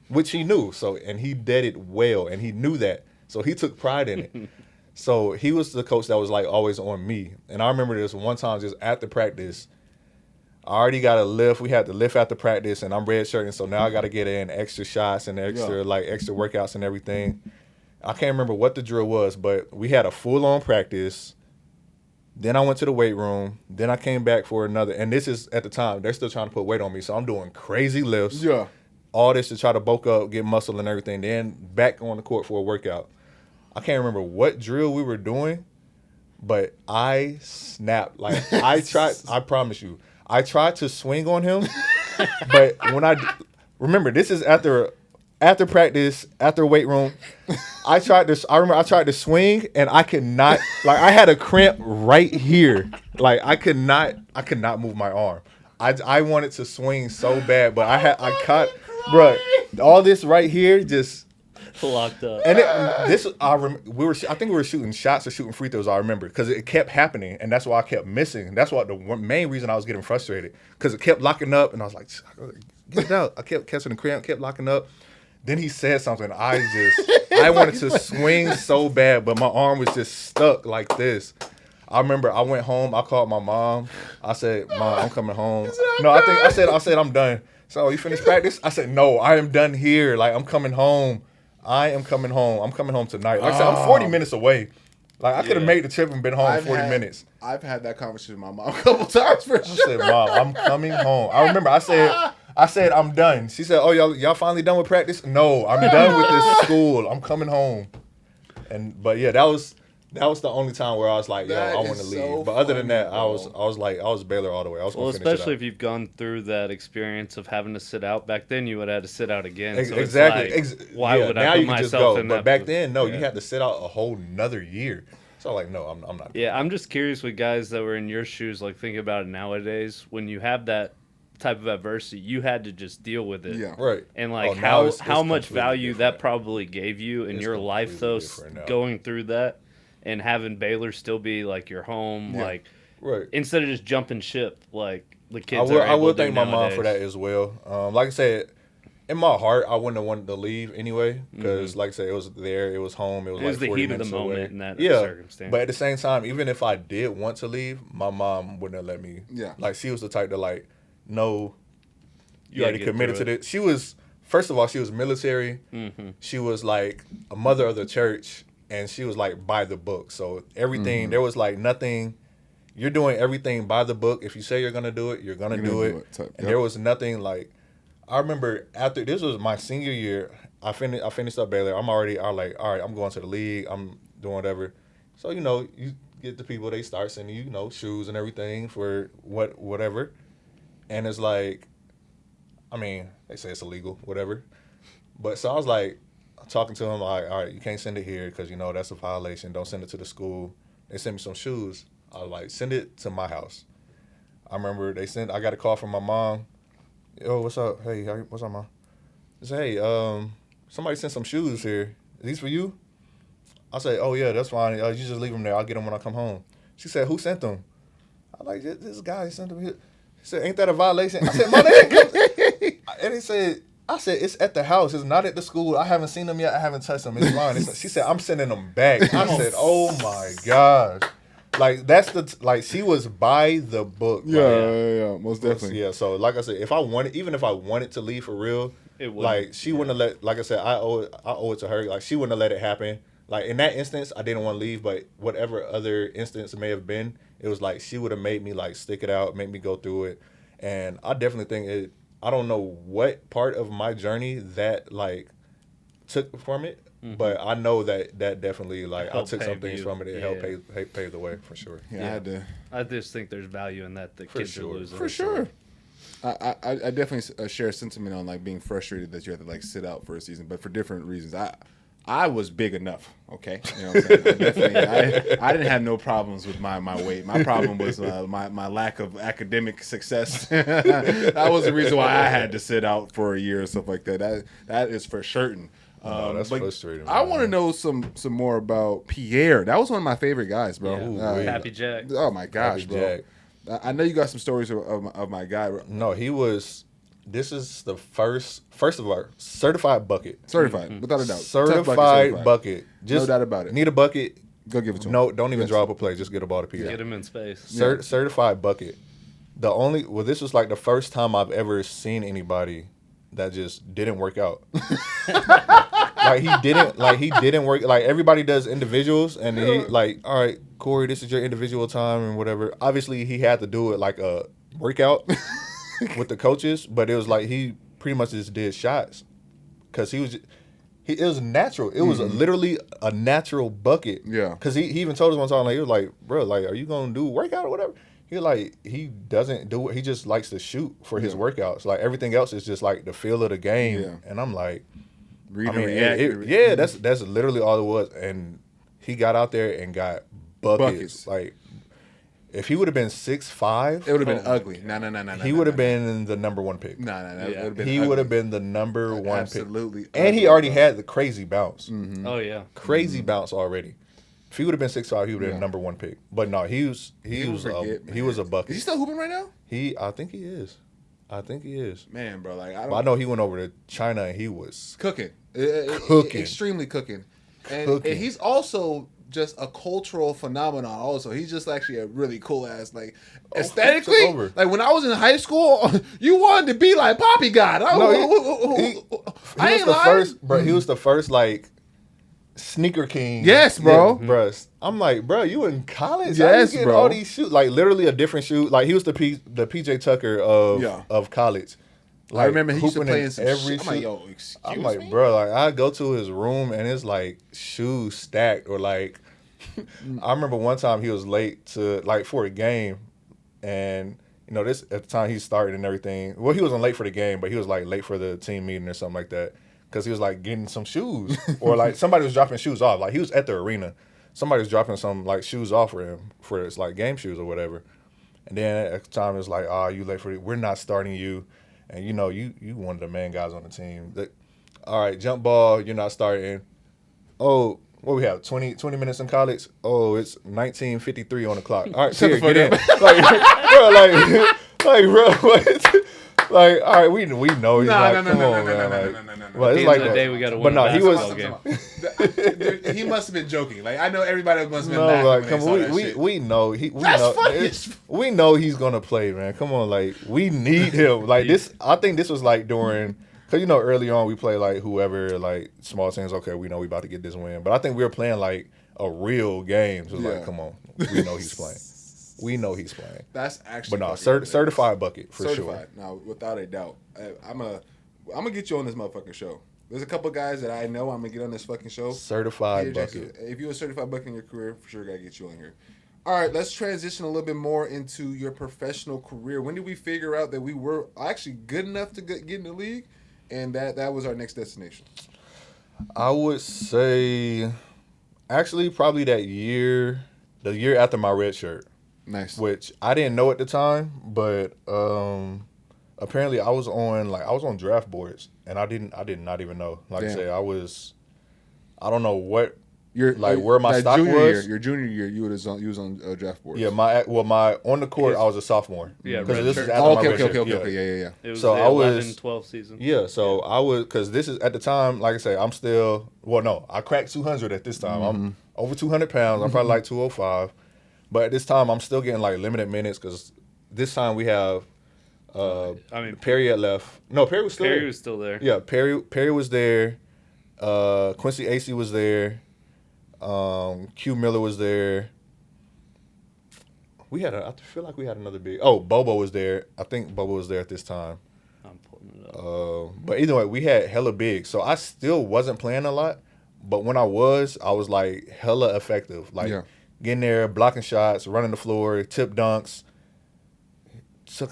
which he knew. So and he did it well, and he knew that. So he took pride in it. So he was the coach that was like always on me. And I remember this one time just after practice, I already got a lift. We had to lift after practice, and I'm redshirting, so now I got to get in extra shots and extra workouts and everything. I can't remember what the drill was, but we had a full-on practice. Then I went to the weight room. Then I came back for another. And this is, at the time, they're still trying to put weight on me, so I'm doing crazy lifts. Yeah. All this to try to bulk up, get muscle and everything. Then back on the court for a workout. I can't remember what drill we were doing, but I snapped. Like, I promise you. I tried to swing on him, but when remember, this is after practice, after weight room. I tried to swing, and I could not. Like, I had a cramp right here. Like, I could not move my arm. I wanted to swing so bad, but I caught, bro. All this right here just locked up. And I think we were shooting shots or shooting free throws. I remember because it kept happening, and that's why I kept missing. That's why the main reason I was getting frustrated, because it kept locking up, and I was like, get it out. I kept catching the cramp, kept locking up. Then he said something. I wanted to swing so bad, but my arm was just stuck like this. I remember I went home. I called my mom. I said, "Mom, I'm coming home." No, I said I'm done. So, you finished practice? I said, "No, I am done here. Like, I'm coming home. I am coming home. I'm coming home tonight." Like I said, I'm 40 minutes away. Like, I could have made the trip and been home in 40 minutes. I've had that conversation with my mom a couple times for sure. I said, "Mom, I'm coming home." I remember I said, "I'm done." She said, "Oh, y'all finally done with practice?" "No, I'm done with this school. I'm coming home." But yeah, that was the only time where I was like, "Yo, I want to leave." So but other than that, bro. I was Baylor all the way. I was well, especially if you've gone through that experience of having to sit out. Back then, you would have had to sit out again. So exactly. It's like, why would I put myself in that? But back then, no, you had to sit out a whole nother year. So like, no, I'm not. Yeah, I'm just curious with guys that were in your shoes. Like, think about it nowadays. When you have that type of adversity, you had to just deal with it. Yeah, right. And like how much value that probably gave you in your life, though, going through that. And having Baylor still be like your home, like instead of just jumping ship, like the kids I will thank my mom for that as well. Like I said, in my heart, I wouldn't have wanted to leave anyway because, like I said, it was there, it was home, it was like 40 minutes away. The heat of the moment in that circumstance. But at the same time, even if I did want to leave, my mom wouldn't have let me. Yeah, like she was the type to like, no, you already committed to this. She was, first of all, she was military. Mm-hmm. She was like a mother of the church. And she was like by the book. So everything, there was like nothing, you're doing everything by the book. If you say you're going to do it, you're going to do it. And there was nothing like, I remember after, this was my senior year, I finished up Baylor. I'm like, all right, I'm going to the league. I'm doing whatever. So, you get the people, they start sending you, shoes and everything for whatever. And it's like, I mean, they say it's illegal, whatever. But so I was like, talking to him, like, all right, you can't send it here because, that's a violation. Don't send it to the school. They sent me some shoes. I was like, send it to my house. I remember I got a call from my mom. Yo, what's up? Hey, what's up, Mom? I said, hey, somebody sent some shoes here. Are these for you? I said, oh, yeah, that's fine. You just leave them there. I'll get them when I come home. She said, who sent them? I was like, this guy sent them here. She said, ain't that a violation? I said, Mom, and he said, it's at the house. It's not at the school. I haven't seen them yet. I haven't touched them. It's fine. She said, I'm sending them back. I said, oh, my gosh. Like, she was by the book. Yeah, most definitely. Yeah, so like I said, if I wanted to leave for real, like, she wouldn't have let, like I said, I owe it to her. Like, she wouldn't have let it happen. Like, in that instance, I didn't want to leave, but whatever other instance it may have been, it was like she would have made me, like, stick it out, make me go through it. And I definitely think I don't know what part of my journey that, like, took from it, but I know that definitely, like, I took some things from it. It helped pave the way, for sure. Yeah, I just think there's value in that kids are losing. For sure. I definitely share a sentiment on like being frustrated that you have to like sit out for a season, but for different reasons. I was big enough, okay? You know what I'm saying? I didn't have no problems with my weight. My problem was my lack of academic success. That was the reason why I had to sit out for a year or stuff like that. That is for certain. That's frustrating. I want to know some more about Pierre. That was one of my favorite guys, bro. Yeah. Happy Jack. Oh my gosh, Happy bro. Jack. I know you got some stories of my guy. No, he was. This is the first of all, certified bucket. Certified, without a doubt. Certified bucket. Just no doubt about it. Need a bucket. Go give it to him. No, don't even draw up a play. Just get a ball to Pierre. Get him in space. Certified bucket. This was like the first time I've ever seen anybody that just didn't work out. He didn't work. Like everybody does individuals, and he like, all right, Corey, this is your individual time and whatever. Obviously, he had to do it like a workout with the coaches, but it was like he pretty much just did shots because it was natural. It was literally a natural bucket. Yeah. Because he even told us one time, like, he was like, bro, like, are you gonna do workout or whatever? He doesn't do it. He just likes to shoot for his workouts. Like everything else is just like the feel of the game. Yeah. And I'm like, that's literally all it was. And he got out there and got buckets. Like if he would have been 6'5", it would have been ugly. No. He would have been the number one pick. No. He would have been the number one absolutely pick. And he already had the crazy bounce. Mm-hmm. Oh yeah, crazy bounce already. If he would have been 6'5", he would have been the number one pick. But no, he was a bucket. Is he still hooping right now? I think he is. Man, bro, like I know he went over to China and he was cooking. Extremely cooking. And he's also just a cultural phenomenon also. He's just actually a really cool ass, like, aesthetically. Like, when I was in high school, you wanted to be like Poppy God. He was the first, like, sneaker king. Yes, bro. Yeah, bruh. I'm like, bro, you in college? Yes, bro. All these shoes, like, literally a different shoe. Like, he was the PJ Tucker of college. Like, I remember he used to play in some every shit. I'm like, yo, excuse me? I'm like, bro, like, I go to his room and it's like shoes stacked or like, I remember one time he was late to, like, for a game and, you know, this at the time he started and everything. Well, he wasn't late for the game, but he was like late for the team meeting or something like that because he was like getting some shoes or like somebody was dropping shoes off. Like he was at the arena. Somebody was dropping some like shoes off for him for his like game shoes or whatever. And then at the time it was like, you late for it. We're not starting you. And, you know, you one of the main guys on the team. All right, jump ball, you're not starting. Oh, what we have, 20 minutes in college? Oh, it's 1953 on the clock. All right, Pierre, get in. Bro, what? Like, all right, we know he's like, come on, man. Well, it's like that. Day we got to win game. He must have been joking. Like, I know everybody must have been laughing. Like, come on, we know we know he's gonna play, man. Come on, like, we need him. Like this, I think this was like during, cause you know early on we play like whoever, like small teams. Okay, we know we about to get this win, but I think we were playing like a real game. So it's like, come on, we know he's playing. We know he's playing. That's actually, but no, certified bucket for sure. Now, without a doubt, I'm gonna get you on this motherfucking show. There's a couple guys that I know I'm gonna get on this fucking show. Certified bucket. Jackson, if you're a certified bucket in your career, for sure, gotta get you on here. All right, let's transition a little bit more into your professional career. When did we figure out that we were actually good enough to get in the league, and that was our next destination? I would say, actually, probably the year after my red shirt. Nice. Which I didn't know at the time, but apparently I was on draft boards, and I did not even know. Like I say, I don't know what where my stock was. Your junior year, you was on draft boards. Yeah, my on the court I was a sophomore. Yeah, because this is after my red shirt. Okay, yeah. It was so I was 12 season. Yeah, so I was, because this is at the time. Like I say, I'm still I cracked 200 at this time. I'm over 200 pounds. I'm probably like 205. But at this time, I'm still getting like limited minutes because this time we have Perry had left. No, Perry was still there. Perry was still there. Yeah, Perry was there. Quincy Acey was there. Q Miller was there. I feel like we had another big. Oh, Bobo was there. I think Bobo was there at this time. I'm pulling it up. But either way, we had hella big. So I still wasn't playing a lot. But when I was like hella effective. Like, getting there, blocking shots, running the floor, tip dunks,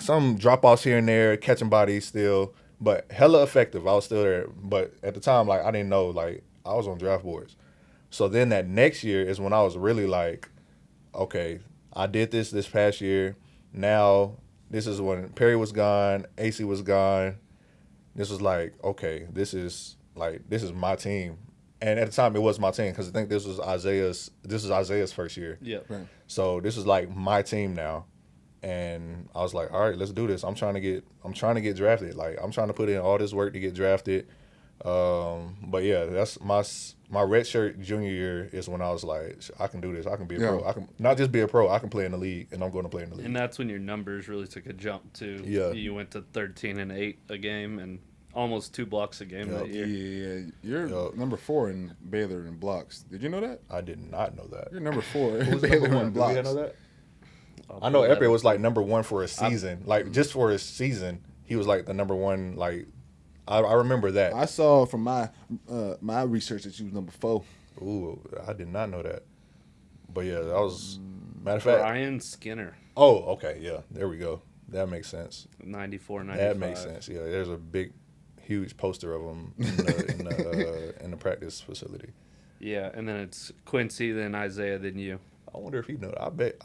some drop-offs here and there, catching bodies still, but hella effective. I was still there. But at the time, like, I didn't know, like, I was on draft boards. So then that next year is when I was really like, okay, I did this past year. Now, this is when Perry was gone, AC was gone. This was like, okay, this is my team. And at the time, it was my team because I think this was Isaiah's first year. Yeah. Right. So this is like my team now. And I was like, all right, let's do this. I'm trying to get drafted. Like, I'm trying to put in all this work to get drafted. But yeah, that's my redshirt junior year is when I was like, I can do this. I can be a pro. I can not just be a pro. I can play in the league, and I'm going to play in the league. And that's when your numbers really took a jump too. Yeah. You went to 13-8 a game and almost 2 blocks a game that year. Yeah. You're number 4 in Baylor in blocks. Did you know that? I did not know that. You're number 4 in Baylor in blocks. Did you know that? I know Epe was like number 1 for a season. Like, just for a season, he was like the number 1. Like, I remember that. I saw from my research that you was number 4. Ooh, I did not know that. But yeah, that was matter of fact. Ryan Skinner. Oh, okay, yeah, there we go. That makes sense. 94, 95. That makes sense. Yeah, there's a big, huge poster of him in the practice facility. Yeah, and then it's Quincy, then Isaiah, then you. I wonder if he knew that. I bet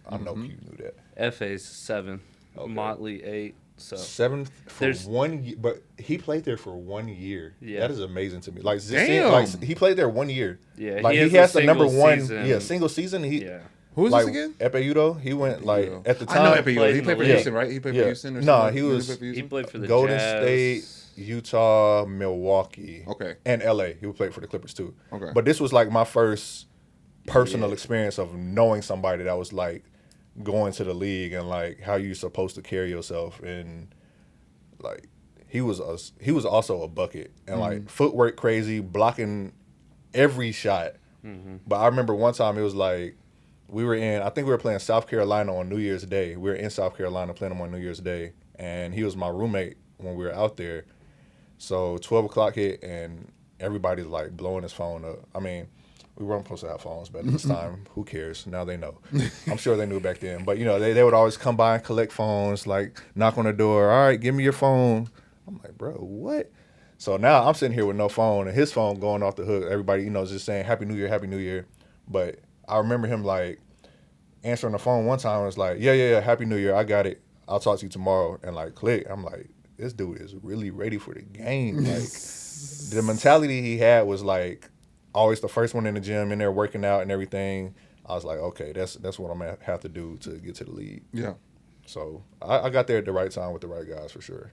I know you knew that. FA's 7, okay. Motley 8. So 7th for 1 year, but he played there for 1 year. Yeah, that is amazing to me. Like, damn, like he played there 1 year. Yeah, like he has the number 1. Single season. Who's this again? Epe He went like at the time. I know Epe He played for Houston, right? He played for Houston. Or no, he played for the Golden Jazz. State, Utah, Milwaukee. Okay, and LA. He played for the Clippers too. Okay, but this was like my first personal experience of knowing somebody that was like going to the league and like how you're supposed to carry yourself, and like he was also a bucket and like footwork crazy, blocking every shot. But I remember one time it was like I think we were playing South Carolina on New Year's Day. We were in South Carolina playing them on New Year's Day, and he was my roommate when we were out there. So 12 o'clock hit and everybody's like blowing his phone up. I mean, we weren't supposed to have phones, but at this time, who cares? Now they know. I'm sure they knew back then. But, you know, they would always come by and collect phones, like knock on the door. All right, give me your phone. I'm like, bro, what? So now I'm sitting here with no phone and his phone going off the hook. Everybody, you know, just saying Happy New Year, Happy New Year. But I remember him like answering the phone one time and was like, yeah, Happy New Year. I got it. I'll talk to you tomorrow. And like click. I'm like, this dude is really ready for the game. Like the mentality he had was like, always the first one in the gym, in there working out and everything. I was like, okay, that's what I'm going to have to do to get to the league. Yeah. So I got there at the right time with the right guys for sure.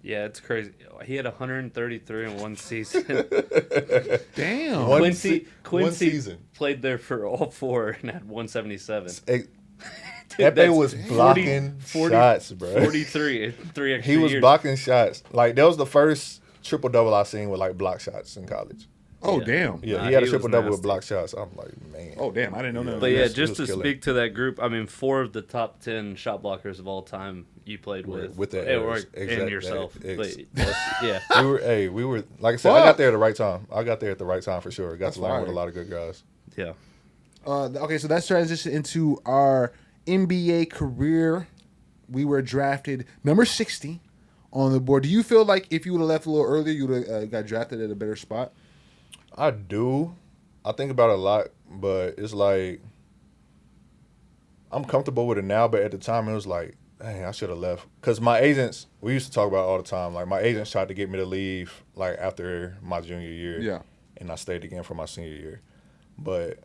Yeah, it's crazy. He had 133 in one season. Damn. Quincy one season. Played there for all 4 and had 177. Epe was blocking 40, shots, bro. 43, 3 extra He was years. blocking shots. Like, that was the first triple-double I seen with, like, block shots in college. Oh, damn. Yeah, he had a triple-double with block shots. I'm like, man. Oh, damn. I didn't know that. But yeah, just to speak to that group, I mean, 4 of the top 10 shot blockers of all time you played with. With that. And yourself. Yeah. We were, like I said, I got there at the right time. I got there at the right time for sure. Got to learn with a lot of good guys. Yeah. Okay, so that's transition into our NBA career. We were drafted number 60 on the board. Do you feel like if you would have left a little earlier, you would have got drafted at a better spot? I do. I think about it a lot, but it's like I'm comfortable with it now, but at the time it was like, dang, I should have left. Because my agents, we used to talk about it all the time. Like, my agents tried to get me to leave, like, after my junior year. Yeah. And I stayed again for my senior year. But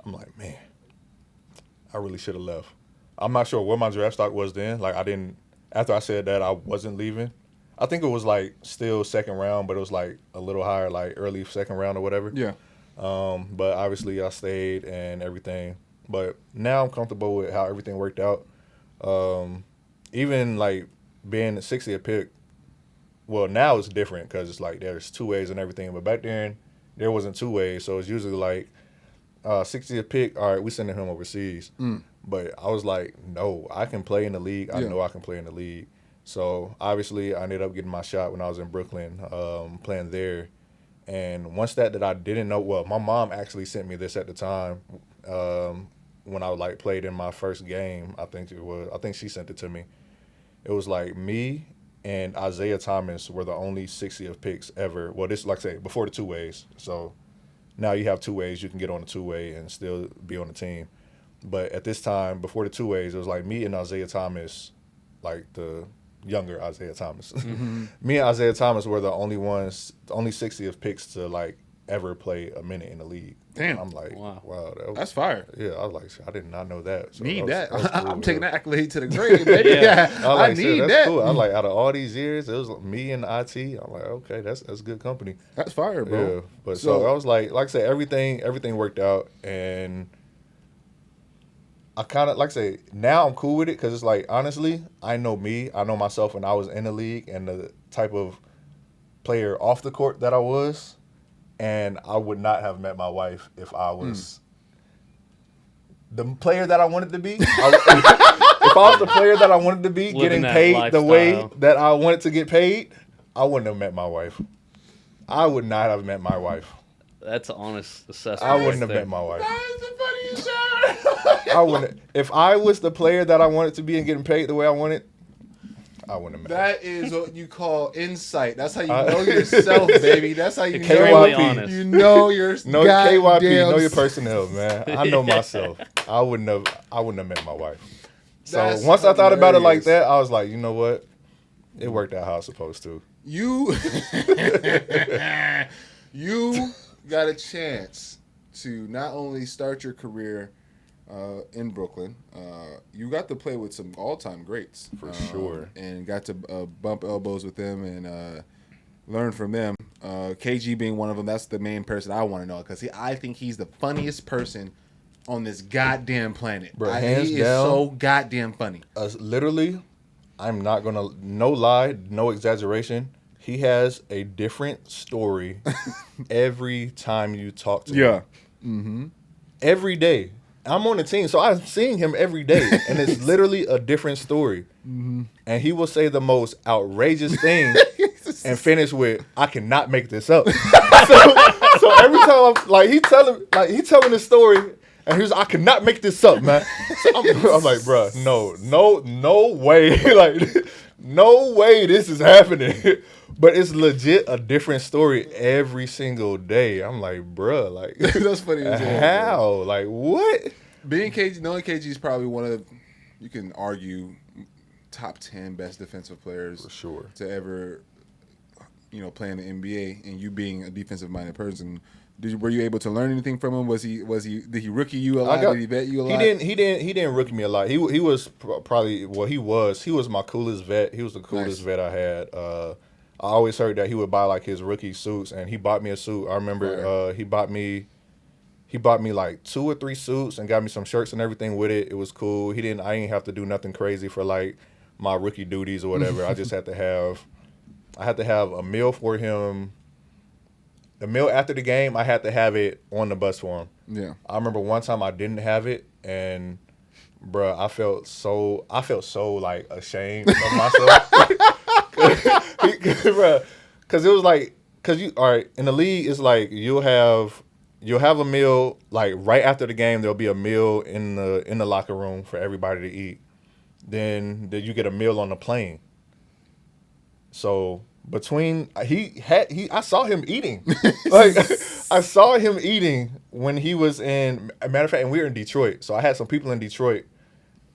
I'm like, man, I really should have left. I'm not sure what my draft stock was then. Like, after I said that, I wasn't leaving. I think it was, like, still second round, but it was, like, a little higher, like, early second round or whatever. Yeah. But obviously I stayed and everything. But now I'm comfortable with how everything worked out. Even, like, being 60th pick, well, now it's different because it's, like, there's 2 ways and everything. But back then, there wasn't 2 ways. So it's usually, like, 60th pick, all right, we sending him overseas. But I was like, no, I can play in the league. I know I can play in the league. So, obviously, I ended up getting my shot when I was in Brooklyn, playing there. And once that I didn't know, well, my mom actually sent me this at the time when I, like, played in my first game. I think she sent it to me. it was like me and Isaiah Thomas were the only 60th picks ever. Well, this, like I say, before the two ways. So now you have two ways. You can get on the two way and still be on the team. But at this time, before the two ways, it was like me and Isaiah Thomas, like the younger Isaiah Thomas. Mm-hmm. Me and Isaiah Thomas were the only 60th picks to like ever play a minute in the league. Damn. I'm like, wow, that's fire. Yeah, I was like, I did not know that. So need that. Cool, I'm taking that accolade to the grave, baby. Yeah, I need that's that. Cool. I was like, out of all these years, it was me and IT. I'm like, okay, that's good company. That's fire, bro. Yeah, but so I was like I said, everything worked out, and I kind of, like I say, now I'm cool with it because it's like, honestly, I know myself when I was in the league and the type of player off the court that I was, and I would not have met my wife if I was the player that I wanted to be. If I was the player that I wanted to be, getting paid lifestyle, the way that I wanted to get paid, I wouldn't have met my wife. I would not have met my wife. That's an honest assessment. I wouldn't have met my wife. That is the funniest shit. I wouldn't. If I was the player that I wanted to be and getting paid the way I wanted, I wouldn't have met. That is what you call insight. That's how you know yourself, baby. That's how you KYP. You know your KYP. Know your personnel, man. I know myself. I wouldn't have met my wife. So once I thought about it like that, I was like, you know what? It worked out how it's supposed to. You got a chance to not only start your career in Brooklyn, you got to play with some all-time greats. For sure. And got to bump elbows with them and learn from them. KG being one of them, that's the main person I want to know because I think he's the funniest person on this goddamn planet. Bro, hands he down, is so goddamn funny. Literally, I'm not going to, no lie, no exaggeration, he has a different story every time you talk to him. Yeah. Mm-hmm. Every day. I'm on the team, so I'm seeing him every day, and it's literally a different story. Mm-hmm. And he will say the most outrageous thing and finish with, "I cannot make this up." so every time he telling the story, and he's, "I cannot make this up, man." So I'm like, bro, no way, like, no way this is happening. But it's legit a different story every single day. I'm like, bruh, like, that's funny as hell. How? Bro. Like, what? Knowing KG is probably one of, you can argue, top 10 best defensive players for sure to ever, play in the NBA. And you being a defensive-minded person, were you able to learn anything from him? Did he rookie you a lot? Did he vet you a lot? He didn't rookie me a lot. He was probably he was my coolest vet. He was the coolest vet I had. I always heard that he would buy like his rookie suits, and he bought me a suit. I remember he bought me like 2 or 3 suits and got me some shirts and everything with it. It was cool. I didn't have to do nothing crazy for like my rookie duties or whatever. I just had to have a meal for him. The meal after the game, I had to have it on the bus for him. Yeah. I remember one time I didn't have it, and bruh, I felt so like ashamed of myself. Because it was like, in the league, it's like you'll have a meal like right after the game. There'll be a meal in the locker room for everybody to eat. Then you get a meal on the plane. So I saw him eating. I saw him eating when he was in. A matter of fact, and we were in Detroit, so I had some people in Detroit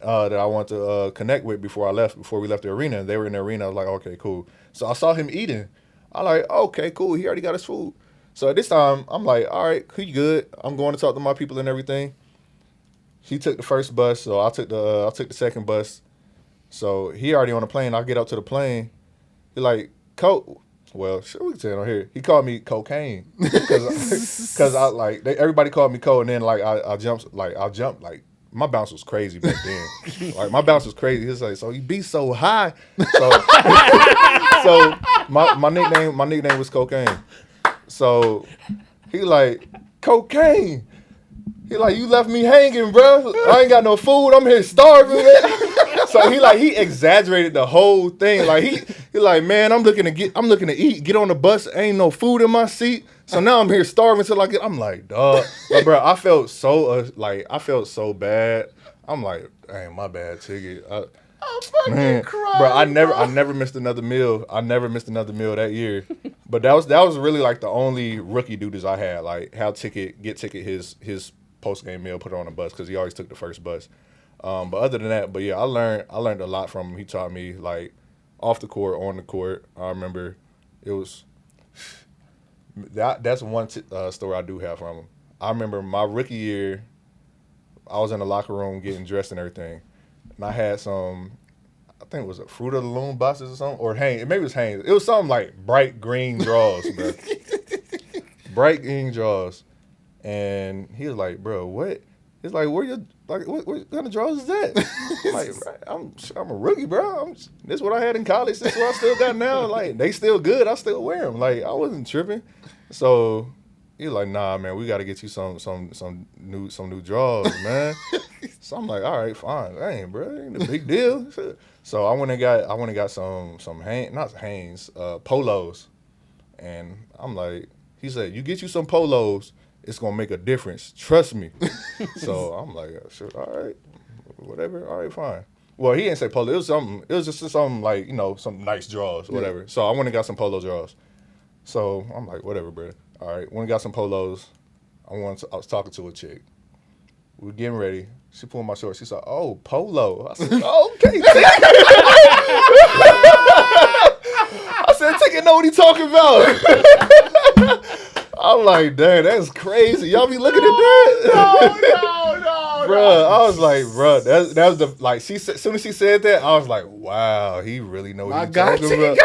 that I wanted to connect with before we left the arena. They were in the arena. I was like, okay, cool. So I saw him eating. I'm like, okay, cool. He already got his food. So at this time, I'm like, all right, he good. I'm going to talk to my people and everything. He took the first bus, so I took the second bus. So he already on the plane. I get up to the plane. He like, well, shit, we can say it on here. He called me cocaine because everybody called me cold, and then like I jumped like. My bounce was crazy back then. Like my bounce was crazy. He's like, so you be so high. So my nickname was Cocaine. So he like, cocaine. He like, you left me hanging, bro. I ain't got no food. I'm here starving, man. So he exaggerated the whole thing. Like he like, man, I'm looking to eat. Get on the bus. Ain't no food in my seat. So now I'm here starving till I get. I'm like, dog, but bro, I felt so bad. I'm like, dang, my bad, Tiggy. I'm fucking crying, bro. I never missed another meal. I never missed another meal that year. But that was really like the only rookie duties I had. Like get ticket his post game meal, put it on a bus because he always took the first bus. But other than that, but yeah, I learned a lot from him. He taught me like off the court, on the court. I remember it was that's one story I do have from him. I remember my rookie year, I was in the locker room getting dressed and everything, and I had some, I think it was a Fruit of the Loom boxes or something, or Hanes. Maybe it was Hanes. It was something like bright green drawers, bro. Bright green drawers, and he was like, "Bro, what?" It's like, what kind of drawers is that? I'm a rookie, bro. This is what I had in college. This is what I still got now. Like, they still good. I still wear them. Like, I wasn't tripping. So he was like, nah, man, we got to get you some new drawers, man. So I'm like, all right, fine. Dang, bro, ain't a big deal. So I went and got some Hanes, polos. And I'm like, he said, you get you some polos, it's going to make a difference. Trust me. So I'm like, sure, all right, whatever, all right, fine. Well, he didn't say polo. It was just something like, some nice drawers, whatever. So I went and got some polo drawers. So I'm like, whatever, bro. All right, went and got some polos. I was talking to a chick. We were getting ready. She pulled my shorts. She said, oh, polo. I said, oh, okay. I said, Ticket know what he talking about. I'm like, dang, that's crazy. Y'all be looking at that? No. Bro, I was like, bro, that was the, like, as soon as she said that, I was like, wow, he really know what he's talking about.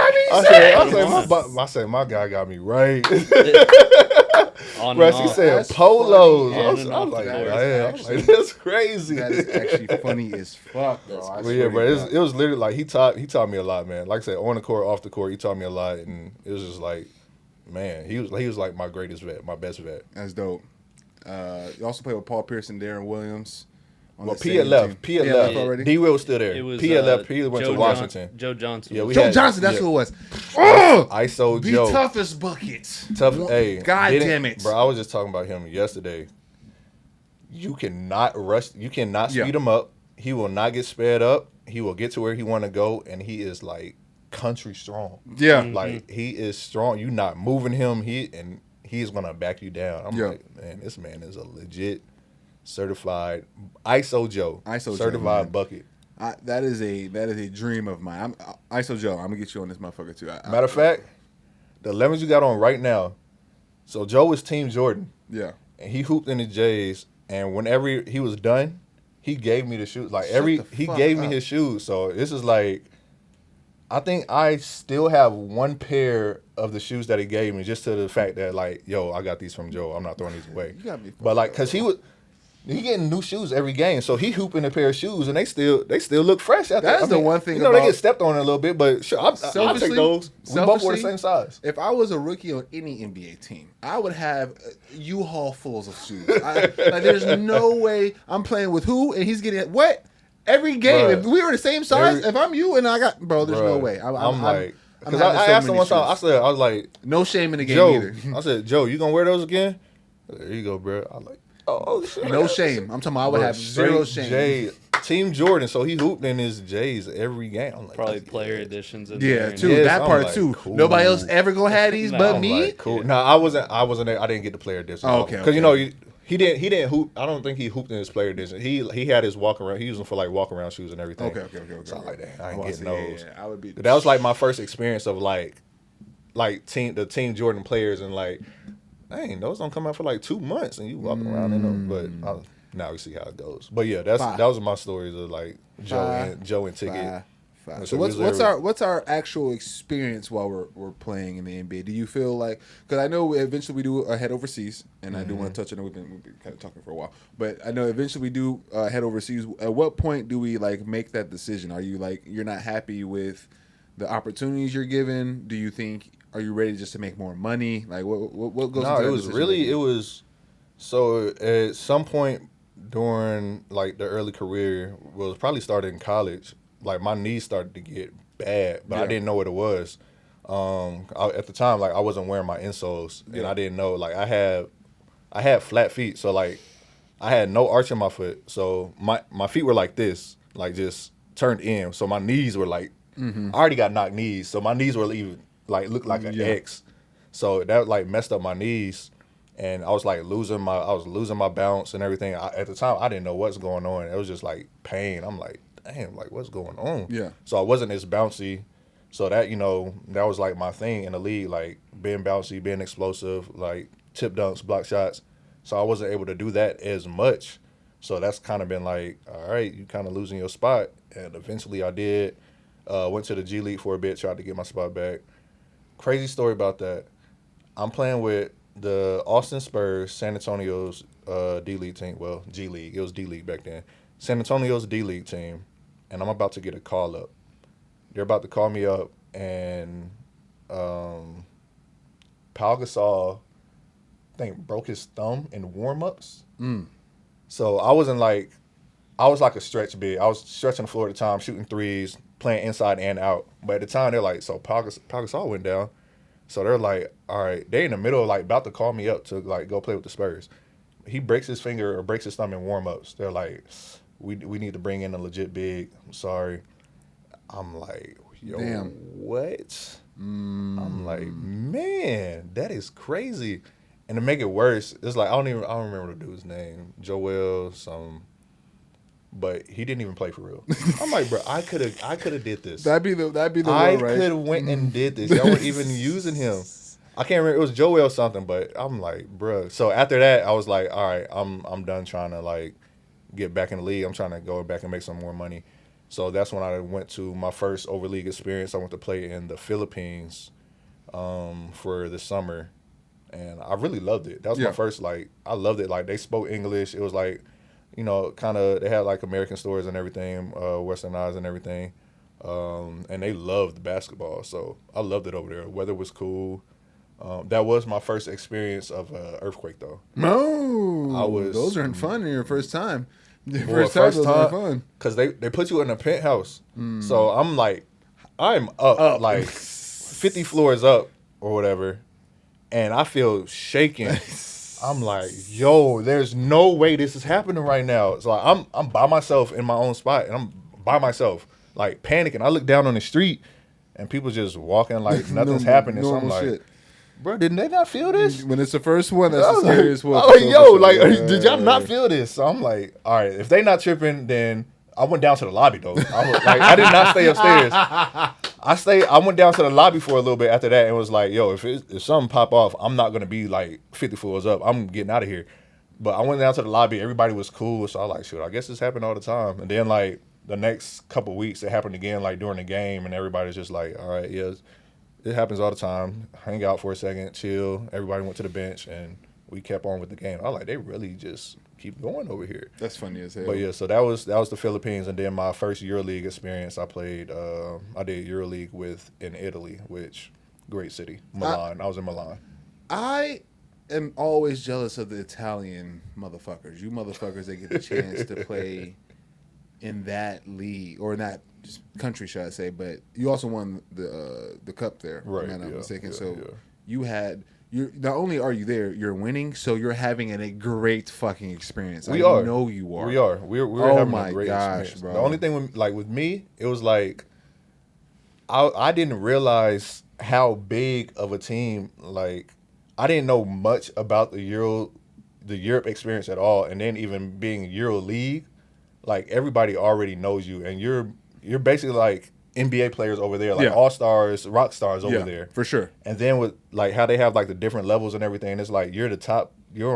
I said, my guy got me right. Bro, she said polos. I was like, that's crazy. That is actually funny as fuck, bro. But yeah, bro, it was literally like, he taught me a lot, man. Like I said, on the court, off the court, he taught me a lot, and it was just like, man, he was like my greatest vet, my best vet. That's dope. You also played with Paul Pierce and Darren Williams. Well, P had left already. D. Will was still there. P had left. P went to Washington. Joe Johnson. Yeah, Joe Johnson, that's who it was. ISO the Joe. The toughest buckets. Hey, God damn it. Bro, I was just talking about him yesterday. You cannot rush. You cannot speed him up. He will not get sped up. He will get to where he want to go, and he is like country strong. Yeah. Like, he is strong. You not moving him. He's going to back you down. I'm like, man, this man is a legit certified ISO Joe. Certified bucket. That is a dream of mine. ISO Joe, I'm going to get you on this motherfucker too. Matter of fact, the 11s you got on right now, so Joe is Team Jordan. Yeah. And he hooped in the Jays, and whenever he was done, he gave me the shoes. Like, he gave me his shoes. So this is like, I think I still have one pair of the shoes that he gave me, just to the fact that, like, yo, I got these from Joe. I'm not throwing these away. You got me. But like, cause he getting new shoes every game, so he hooping a pair of shoes, and they still look fresh. That's the one thing. They get stepped on a little bit, but sure, I'll take those. We both were the same size. If I was a rookie on any NBA team, I would have U-Haul fulls of shoes. Like, there's no way I'm playing with who, and he's getting what every game. Bruh, if we were the same size, if I'm you and I got, bro, there's no way. I'm like. Because I asked him one time, I was like, no shame in the game Joe, either. I said, Joe, you gonna wear those again? There you go, bro. I like, oh shit. No shame. I'm talking about I would have zero shame. Team Jordan, so he hooped in his J's every game. I'm like, probably player editions. Yeah, too. Yes, that part like, too. Cool. Nobody else ever gonna have these but me. Like, cool. No, I wasn't there. I didn't get the player editions. Oh, okay. Because he didn't hoop. I don't think he hooped in his player edition. He had his walk around. He used them for like walk around shoes and everything. Okay. So I'm like, dang, I ain't getting those. Yeah, I would be. That was like my first experience of like the Team Jordan players, and like, dang, those don't come out for like 2 months, and you walk around in them. But now we see how it goes. But yeah, that was my stories of like Joe and Ticket. So what's our actual experience while we're playing in the NBA? Do you feel like, because I know eventually we do head overseas, and I do want to touch on it. We've been kind of talking for a while, but I know eventually we do head overseas. At what point do we like make that decision? Are you like, you're not happy with the opportunities you're given? Do you think, are you ready just to make more money? Like what goes? No, it was. So at some point during like the early career, well, it probably started in college. Like, my knees started to get bad, but I didn't know what it was. At the time, like, I wasn't wearing my insoles, and I didn't know. Like, I had flat feet, so like I had no arch in my foot, so my feet were like this, like just turned in, so my knees were like, I already got knocked knees, so my knees were even like looked like an X, so that like messed up my knees, and I was like losing my bounce and everything. At the time, I didn't know what's going on. It was just like pain. I'm like, damn, like what's going on? Yeah. So I wasn't as bouncy. So that, that was like my thing in the league, like being bouncy, being explosive, like tip dunks, block shots. So I wasn't able to do that as much. So that's kind of been like, all right, you kind of losing your spot. And eventually I did. Went to the G League for a bit, tried to get my spot back. Crazy story about that. I'm playing with the Austin Spurs, San Antonio's D-League team. Well, G League. It was D-League back then. San Antonio's D-League team. And I'm about to get a call up. They're about to call me up, and Pau Gasol, I think, broke his thumb in warm-ups. So I was like a stretch big. I was stretching the floor at the time, shooting threes, playing inside and out. But at the time, they're like, so Pau Gasol went down. So they're like, all right, they in the middle of like about to call me up to like go play with the Spurs. He breaks his finger or breaks his thumb in warm-ups. They're like, we need to bring in a legit big. I'm sorry. I'm like, yo, damn. What? I'm like, man, that is crazy. And to make it worse, it's like I don't remember the dude's name, Joel but he didn't even play for real. I'm like, bro, I could have did this. That'd be the I one, right? could have went and did this. Y'all weren't even using him. I can't remember. It was Joel something, but I'm like, bro. So after that, I was like, all right, I'm done trying to like get back in the league. I'm trying to go back and make some more money. So that's when I went to my first overleague experience. I went to play in the Philippines for the summer, and I really loved it. That was my first, like, I loved it. Like, they spoke English. It was like, kind of, they had like American stores and everything, westernized and everything, and they loved basketball. So I loved it over there. Weather was cool. That was my first experience of earthquake, though. No, those aren't fun in your first time. First time, because they put you in a penthouse. So I'm up like 50 floors up or whatever, and I feel shaking. I'm like, yo, there's no way this is happening right now. So I'm by myself in my own spot, and I'm by myself, like panicking. I look down on the street, and people just walking like nothing's happening. So I'm like, shit. Bro, didn't they not feel this? When it's the first one, that's the scariest one. I was like, yo, like, did y'all not feel this? So I'm like, all right, if they not tripping, then I went down to the lobby, though. I did not stay upstairs. I went down to the lobby for a little bit after that and was like, yo, if something pop off, I'm not going to be like 50 floors up. I'm getting out of here. But I went down to the lobby. Everybody was cool. So I was like, shoot, I guess this happened all the time. And then, like, the next couple weeks, it happened again, like, during the game. And everybody's just like, all right, yeah, it happens all the time. Hang out for a second, chill. Everybody went to the bench, and we kept on with the game. I was like, they really just keep going over here. That's funny as hell. But yeah, so that was the Philippines, and then my first EuroLeague experience, I played. I did EuroLeague in Italy, which great city, Milan. I was in Milan. I am always jealous of the Italian motherfuckers. You motherfuckers that get the chance to play in that league or in that country, should I say? But you also won the cup there, right? If I'm not mistaken. You had. Not only are you there, you're winning, so you're having a great fucking experience. I know you are. We are. We're having a great experience. Bro. The only thing with me, it was like I didn't realize how big of a team. Like, I didn't know much about the Europe experience at all, and then even being EuroLeague, like everybody already knows you, and you're basically like NBA players over there, like all-stars, rock stars over there. For sure. And then with like how they have like the different levels and everything, it's like you're on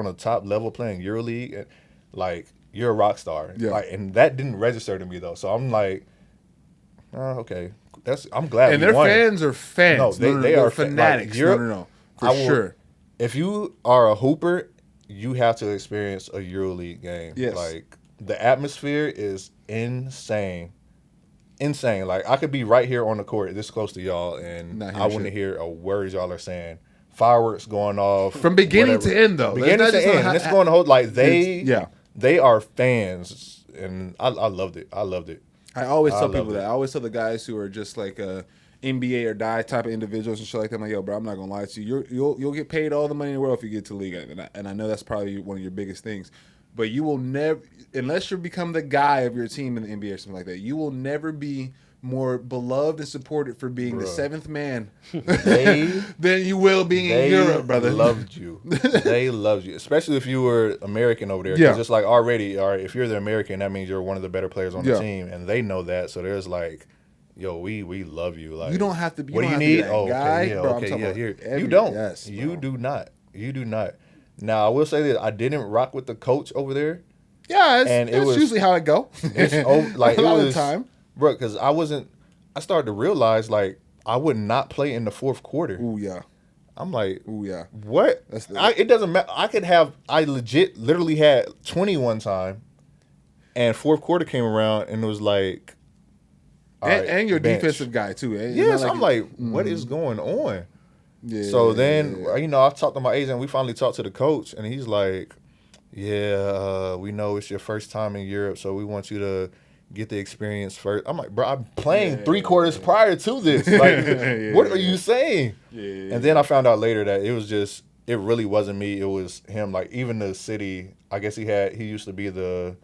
the top level playing EuroLeague, and like you're a rock star. Yeah. Like, and that didn't register to me though. So I'm like, okay. I'm glad. And their fans are fans. No, they are fanatics. Like, no. For sure. If you are a hooper, you have to experience a EuroLeague game. Yes. Like, the atmosphere is insane. Like, I could be right here on the court this close to y'all, and I wouldn't hear a word y'all are saying. Fireworks going off from beginning to end, though. Beginning to end. It's going to hold like they are fans, and I loved it. I always tell people that. I always tell the guys who are just like NBA or die type of individuals and shit like that. I'm like, yo, bro, I'm not gonna lie to you. You'll get paid all the money in the world if you get to the league, and I know that's probably one of your biggest things. but you will never, unless you become the guy of your team in the NBA or something like that, you will never be more beloved and supported for being the seventh man than you will being in Europe, brother. They loved you, especially if you were American over there. Because it's like already, all right, if you're the American, that means you're one of the better players on the team, and they know that. So there's like, yo, we love you. Like, you don't have to be. What do you need? Guy, okay, bro, here. You don't. Yes, you do not. You do not. Now I will say that I didn't rock with the coach over there. Yeah, that's usually how it go. It's like a lot of the time. Bro, because I started to realize, like, I would not play in the fourth quarter. Ooh, yeah. I'm like, ooh, yeah. What? It doesn't matter. I literally had 21 time, and fourth quarter came around, and it was like, and your defensive guy, too. Yes, I'm like, what is going on? Yeah. So then, I talked to my agent, we finally talked to the coach, and he's like, we know it's your first time in Europe, so we want you to get the experience first. I'm like, bro, I'm playing 3 quarters prior to this. Like, what are you saying? Yeah. And then I found out later that it really wasn't me. It was him. Like, even the city, I guess he used to be the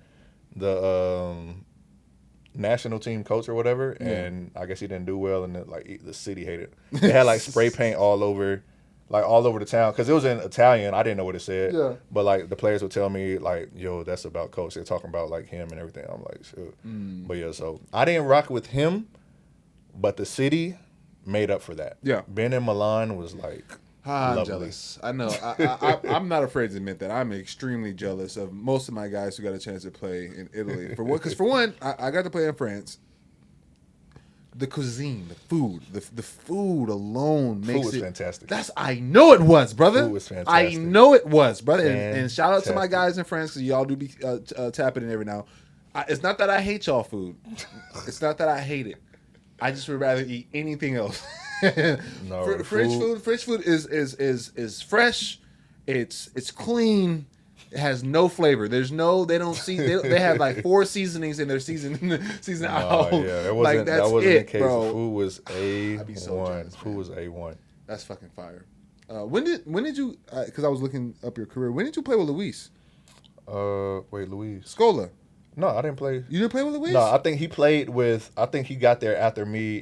national team coach or whatever, and I guess he didn't do well, and the city hated it. They had like spray paint all over the town, because it was in Italian. I didn't know what it said. Yeah. But like the players would tell me like, yo, that's about coach. They're talking about like him and everything. I'm like, shit. But yeah, so I didn't rock with him, but the city made up for that. Yeah. Being in Milan was like, I'm jealous. I know. I'm not afraid to admit that. I'm extremely jealous of most of my guys who got a chance to play in Italy. Because for one, I got to play in France. The cuisine, the food, the food alone makes it. Food was fantastic. I know it was, brother. Food was fantastic. I know it was, brother. And shout out to my guys in France, because y'all do be tapping in every now. It's not that I hate y'all food. It's not that I hate it. I just would rather eat anything else. No, French food is fresh. It's clean. It has no flavor. They have like 4 seasonings in their season out. Yeah, that wasn't the case. Bro. The food was A1. Food was A1. That's fucking fire. When did you? Because I was looking up your career. When did you play with Luis? Luis Scola. No, I didn't play. You didn't play with Luis? No, I think he played with. I think he got there after me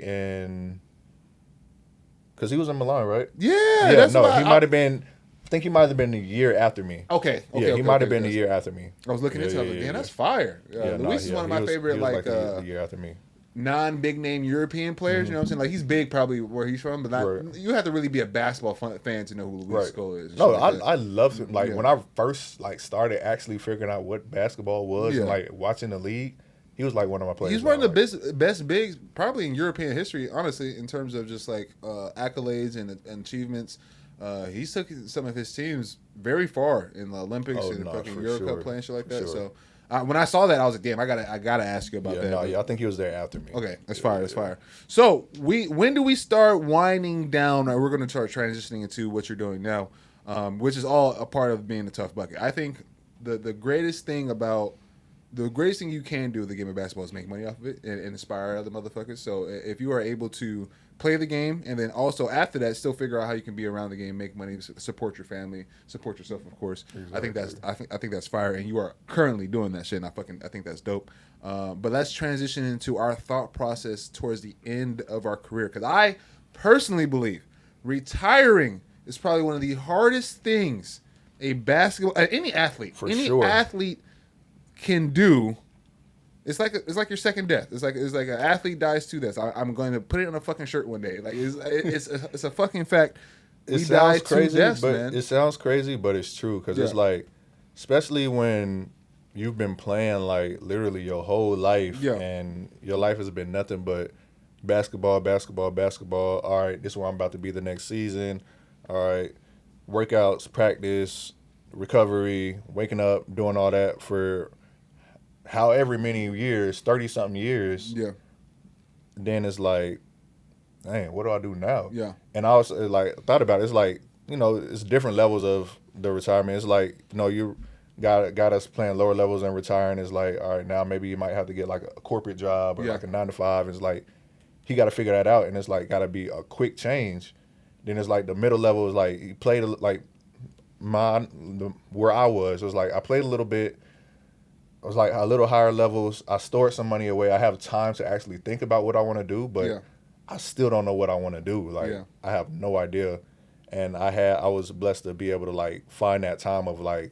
because he was in Milan, right? Yeah. He might have been. I think he might have been a year after me. Okay. He might have been a year after me. I was looking into it. Damn, that's fire. Luis is one of my favorite, a year after me. Non-big name European players. You know what I'm saying? Like, he's big, probably where he's from, but you have to really be a basketball fan to know who Luis Scola is. No, I loved him. Like when I first started actually figuring out what basketball was and like watching the league, he was like one of my players. He's one of the best bigs probably in European history, honestly, in terms of just like accolades and achievements. He took some of his teams very far in the Olympics and the fucking Euro Cup play and shit like that. So when I saw that, I was like, damn, I gotta ask you about that. I think he was there after me. Okay, that's fire. That's fire. So when do we start winding down? We're going to start transitioning into what you're doing now, which is all a part of being a tough bucket. I think the greatest thing you can do with the game of basketball is make money off of it and inspire other motherfuckers. So if you are able to play the game and then also after that still figure out how you can be around the game, make money, support your family, support yourself, of course. Exactly. I think that's fire, and you are currently doing that shit. And I think that's dope. But let's transition into our thought process towards the end of our career, because I personally believe retiring is probably one of the hardest things any athlete can do. It's like your second death. It's like an athlete dies to death. I'm going to put it on a fucking shirt one day. Like it's a fucking fact. It sounds crazy, man. It sounds crazy, but it's true, because it's like, especially when you've been playing like literally your whole life, and your life has been nothing but basketball. All right, this is where I'm about to be the next season. All right, workouts, practice, recovery, waking up, doing all that for however many years, 30-something years. Yeah. Then it's like, dang, what do I do now? Yeah. And I was thought about it. It's like, it's different levels of the retirement. It's like, you got us playing lower levels and retiring. It's like, all right, now maybe you might have to get like a corporate job or like a 9-to-5. It's like, he got to figure that out. And it's like, got to be a quick change. Then it's like the middle level is like, he played like where I was. It was like, I played a little bit. I was like a little higher levels. I stored some money away. I have time to actually think about what I want to do, but I still don't know what I want to do. Like I have no idea. And I was blessed to be able to like find that time of like,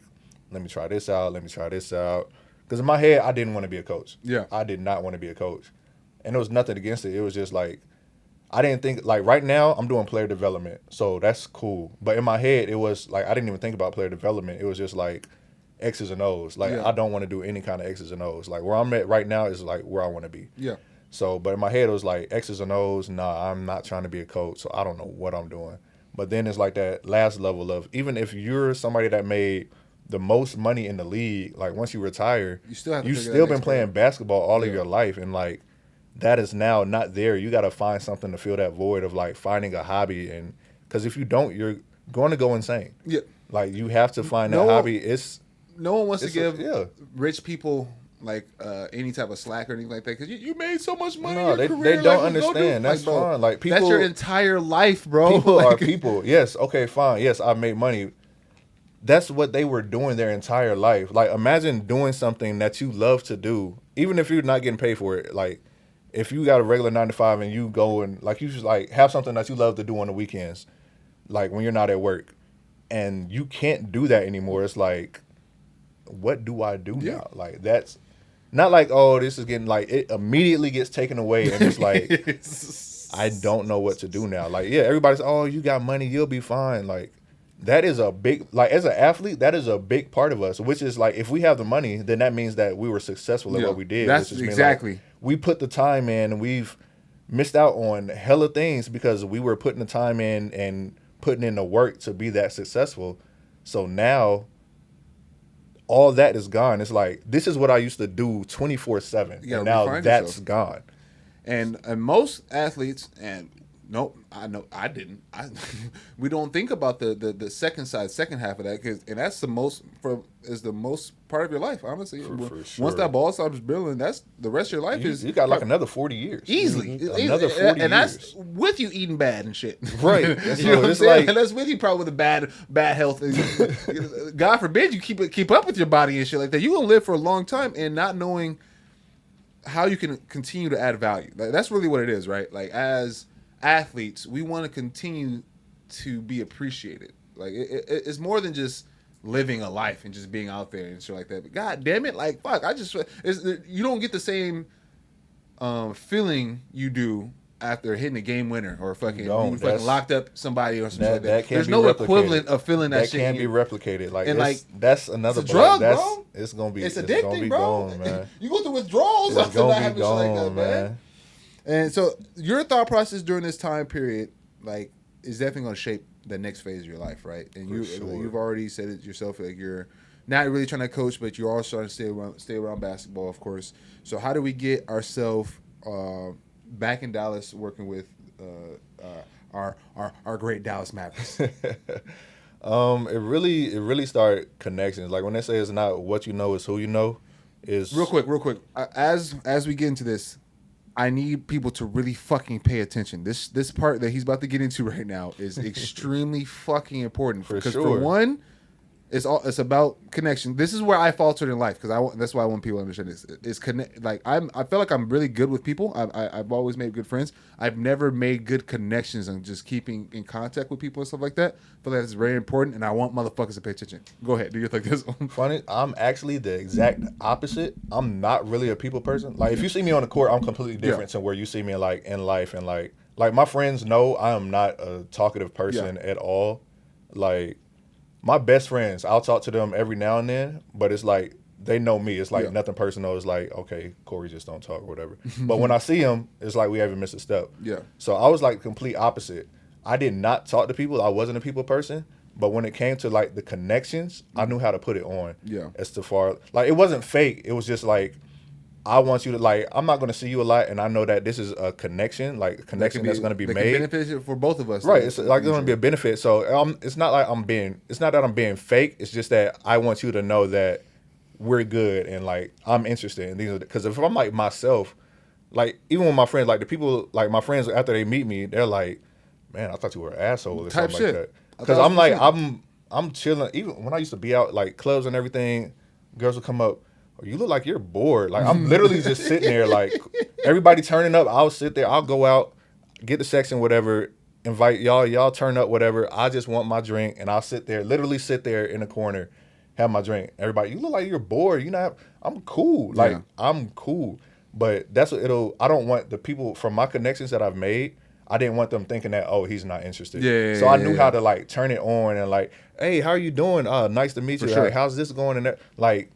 let me try this out. Let me try this out. Because in my head, I didn't want to be a coach. Yeah. I did not want to be a coach. And there was nothing against it. It was just like, I didn't think, like right now, I'm doing player development. So that's cool. But in my head, it was like, I didn't even think about player development. It was just like X's and O's. Like, I don't want to do any kind of X's and O's. Like, where I'm at right now is like where I want to be. Yeah. So, but in my head, it was like X's and O's. Nah, I'm not trying to be a coach. So I don't know what I'm doing. But then it's like that last level of, even if you're somebody that made the most money in the league, like once you retire, you've still been playing basketball all of your life. And like, that is now not there. You got to find something to fill that void of like finding a hobby. And because if you don't, you're going to go insane. Yeah. Like you have to find that hobby. No one wants to give rich people like any type of slack or anything like that because you made so much money. No, they career, don't understand. That's like, fine. Like people, that's your entire life, bro. People are people. Yes. Okay. Fine. Yes, I made money. That's what they were doing their entire life. Like imagine doing something that you love to do, even if you're not getting paid for it. Like if you got a regular 9 to 5 and you go and like you just like have something that you love to do on the weekends, like when you're not at work, and you can't do that anymore. It's like, what do I do now? Like that's not like, oh, this is getting like it immediately gets taken away and it's like I don't know what to do now. Like everybody's, oh, you got money, you'll be fine. Like that is a big, like as an athlete, that is a big part of us. Which is like if we have the money, then that means that we were successful at what we did. That's exactly. Like, we put the time in and we've missed out on hella things because we were putting the time in and putting in the work to be that successful. So now all that is gone. It's like, this is what I used to do 24/7. And now that's gone. And most athletes, and nope, I know I didn't. We don't think about the second half of that, and that's the most part of your life, honestly. For sure. Once that ball stops building, that's the rest of your life. You got like another 40 years. Easily. Another 40 years. And that's with you eating bad and shit. Right. You know what I'm saying? And that's with you probably with the bad health. God forbid you keep up with your body and shit like that. You're going to live for a long time and not knowing how you can continue to add value. Like, that's really what it is, right? Like as athletes, we want to continue to be appreciated. Like it's more than just living a life and just being out there and shit like that. But God damn it, like fuck, you don't get the same feeling you do after hitting a game winner or fucking locked up somebody or something like that. There's no equivalent of feeling that shit. That can't be replicated. Like, and like that's another drug, bro. It's gonna be addicting, bro. Gone, man. You go through withdrawals after that happens like that, man. And so your thought process during this time period, like, is definitely going to shape the next phase of your life, right? And you've already said it yourself, like you're not really trying to coach, but you're also trying to stay around basketball, of course. So how do we get ourselves back in Dallas working with our great Dallas Mavericks? It really started connections. Like when they say it's not what you know, it's who you know. Is real quick. As we get into this, I need people to really fucking pay attention. This part that he's about to get into right now is extremely fucking important. Because for one, it's about connection. This is where I faltered in life because that's why I want people to understand this. Is connect. Like I feel like I'm really good with people. I've always made good friends. I've never made good connections and just keeping in contact with people and stuff like that. I feel like that's very important, and I want motherfuckers to pay attention. Go ahead, do your thing. This funny. I'm actually the exact opposite. I'm not really a people person. Like if you see me on the court, I'm completely different to where you see me like in life, and like my friends know I am not a talkative person at all. Like my best friends, I'll talk to them every now and then, but it's like they know me. It's like nothing personal. It's like, okay, Corey just don't talk or whatever. But when I see him, it's like we haven't missed a step. Yeah. So I was like complete opposite. I did not talk to people. I wasn't a people person. But when it came to like the connections, I knew how to put it on. Yeah. As to far, like it wasn't fake. It was just like, I want you to like, I'm not going to see you a lot, and I know that this is a connection, like a connection that's going to be made. That can benefit for both of us. Right. It's like going to be a benefit. So it's not like it's not that I'm being fake. It's just that I want you to know that we're good and like I'm interested in these. Because if I'm like myself, like even with my friends, like the people, like my friends after they meet me, they're like, man, I thought you were an asshole or type something shit. Like that. Because I'm like, I'm chilling. Even when I used to be out like clubs and everything, girls would come up. you look like you're bored. Like, I'm literally just sitting there, like, everybody turning up. I'll sit there. I'll go out, get the section, whatever, invite y'all turn up, whatever. I just want my drink, and I'll literally sit there in the corner, have my drink. Everybody, you look like you're bored. I'm cool. Like, I'm cool. But that's what I don't want the people from my connections that I've made, I didn't want them thinking that, oh, he's not interested. So I knew how to, like, turn it on and, like, hey, how are you doing? Nice to meet you. Sure. Like, how's this going? And that, like,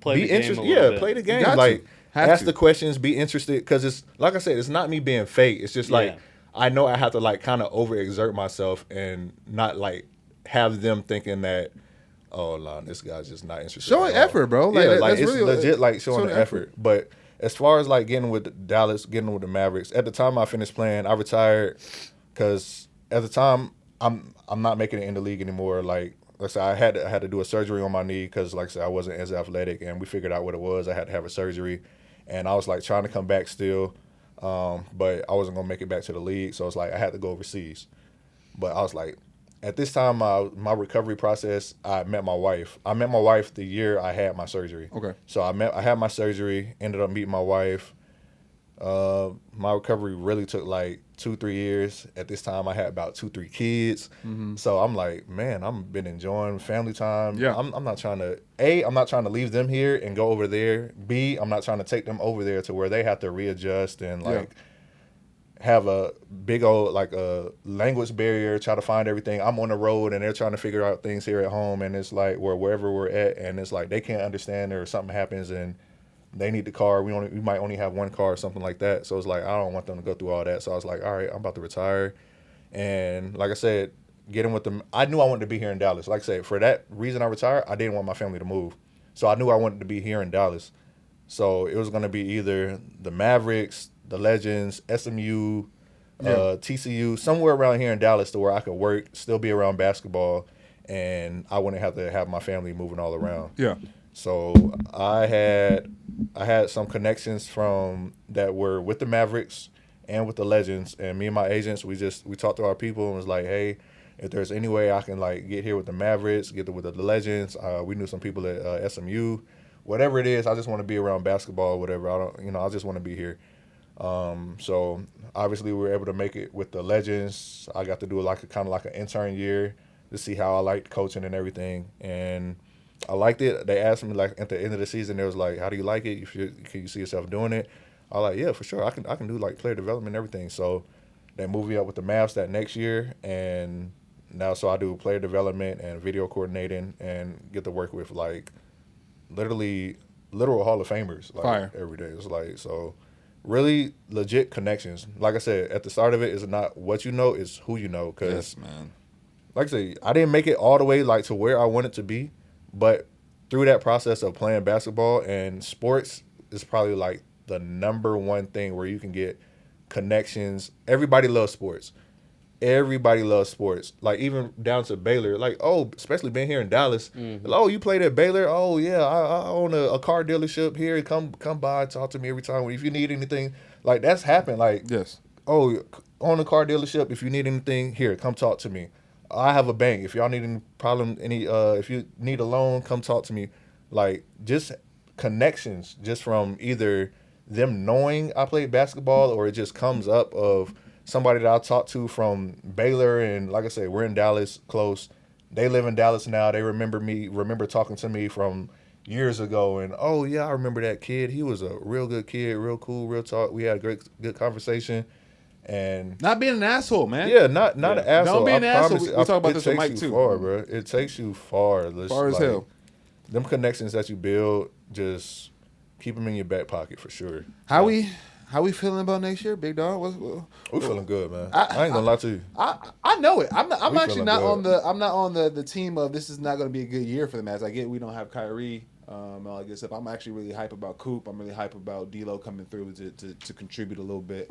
be interested. Yeah, play the game. Like, ask the questions, be interested. Because it's, like I said, it's not me being fake. It's just, like, I know I have to, like, kind of overexert myself and not, like, have them thinking that, oh, no, this guy's just not interested. Showing effort, bro. Like, yeah, like, it's really legit, like, showing the effort. But as far as, like, getting with Dallas, getting with the Mavericks, at the time I finished playing, I retired because at the time I'm not making it in the league anymore. Like I said, I had to do a surgery on my knee because, like I said, I wasn't as athletic, and we figured out what it was. I had to have a surgery, and I was, like, trying to come back still, but I wasn't gonna make it back to the league, so it's like I had to go overseas. But I was like, at this time, my recovery process, I met my wife. I met my wife the year I had my surgery. Okay. So I had my surgery, ended up meeting my wife. My recovery really took like 2-3 years. At this time, I had about 2-3 kids. Mm-hmm. So I'm like, man, I've been enjoying family time. Yeah. I'm not trying to, I'm not trying to leave them here and go over there. B, I'm not trying to take them over there to where they have to readjust and, like, have a big old, like, a language barrier, try to find everything. I'm on the road and they're trying to figure out things here at home, and it's like wherever we're at, and it's like they can't understand, or something happens and they need the car. We might only have one car or something like that. So it's like, I don't want them to go through all that. So I was like, all right, I'm about to retire. And like I said, getting with them, I knew I wanted to be here in Dallas. Like I said, for that reason I retired, I didn't want my family to move. So I knew I wanted to be here in Dallas. So it was going to be either the Mavericks, the Legends, SMU, TCU, somewhere around here in Dallas to where I could work, still be around basketball, and I wouldn't have to have my family moving all around. Yeah. So I had some connections from that were with the Mavericks and with the Legends, and me and my agents, we talked to our people and was like, hey, if there's any way I can, like, get here with the Mavericks, get with the Legends. We knew some people at SMU. Whatever it is, I just want to be around basketball or whatever. I just want to be here. So obviously we were able to make it with the Legends. I got to do kind of like an intern year to see how I liked coaching and everything. And I liked it. They asked me, like, at the end of the season, they was like, how do you like it? Can you see yourself doing it? I was like, yeah, for sure. I can do, like, player development and everything. So they moved me up with the Mavs that next year. And now so I do player development and video coordinating and get to work with, like, literal Hall of Famers, like, Fire. Every day. It's like, so really legit connections. Like I said, at the start of it, it's not what you know, it's who you know. Cause, yes, man. Like I said, I didn't make it all the way, like, to where I wanted to be, but through that process of playing basketball, and sports is probably, like, the number one thing where you can get connections. Everybody loves sports. Everybody loves sports. Like, even down to Baylor. Like, oh, especially being here in Dallas. Mm-hmm. Oh, you played at Baylor? Oh, yeah, I own a car dealership here. Come by, talk to me every time. If you need anything. Like, that's happened. Like, yes. Oh, own a car dealership. If you need anything, here, come talk to me. I have a bank. If y'all need any problem, if you need a loan, come talk to me. Like, just connections, just from either them knowing I played basketball, or it just comes up of somebody that I talked to from Baylor. And like I said, we're in Dallas, close. They live in Dallas now. They remember talking to me from years ago. And, oh, yeah, I remember that kid. He was a real good kid, real cool, real talk. We had a good conversation. And not being an asshole, man. Yeah, not an asshole. Don't be an asshole. We talk about this with Mike, too. Far, bro. It takes you far. Far as hell. Them connections that you build, just keep them in your back pocket for sure. How we feeling about next year, big dog? We feeling good, man. I ain't gonna lie to you. I know it. I'm actually not good. I'm not on the team of this is not gonna be a good year for the Mavs. I get we don't have Kyrie and all that good stuff. I'm actually really hype about Coop. I'm really hype about D'Lo coming through to contribute a little bit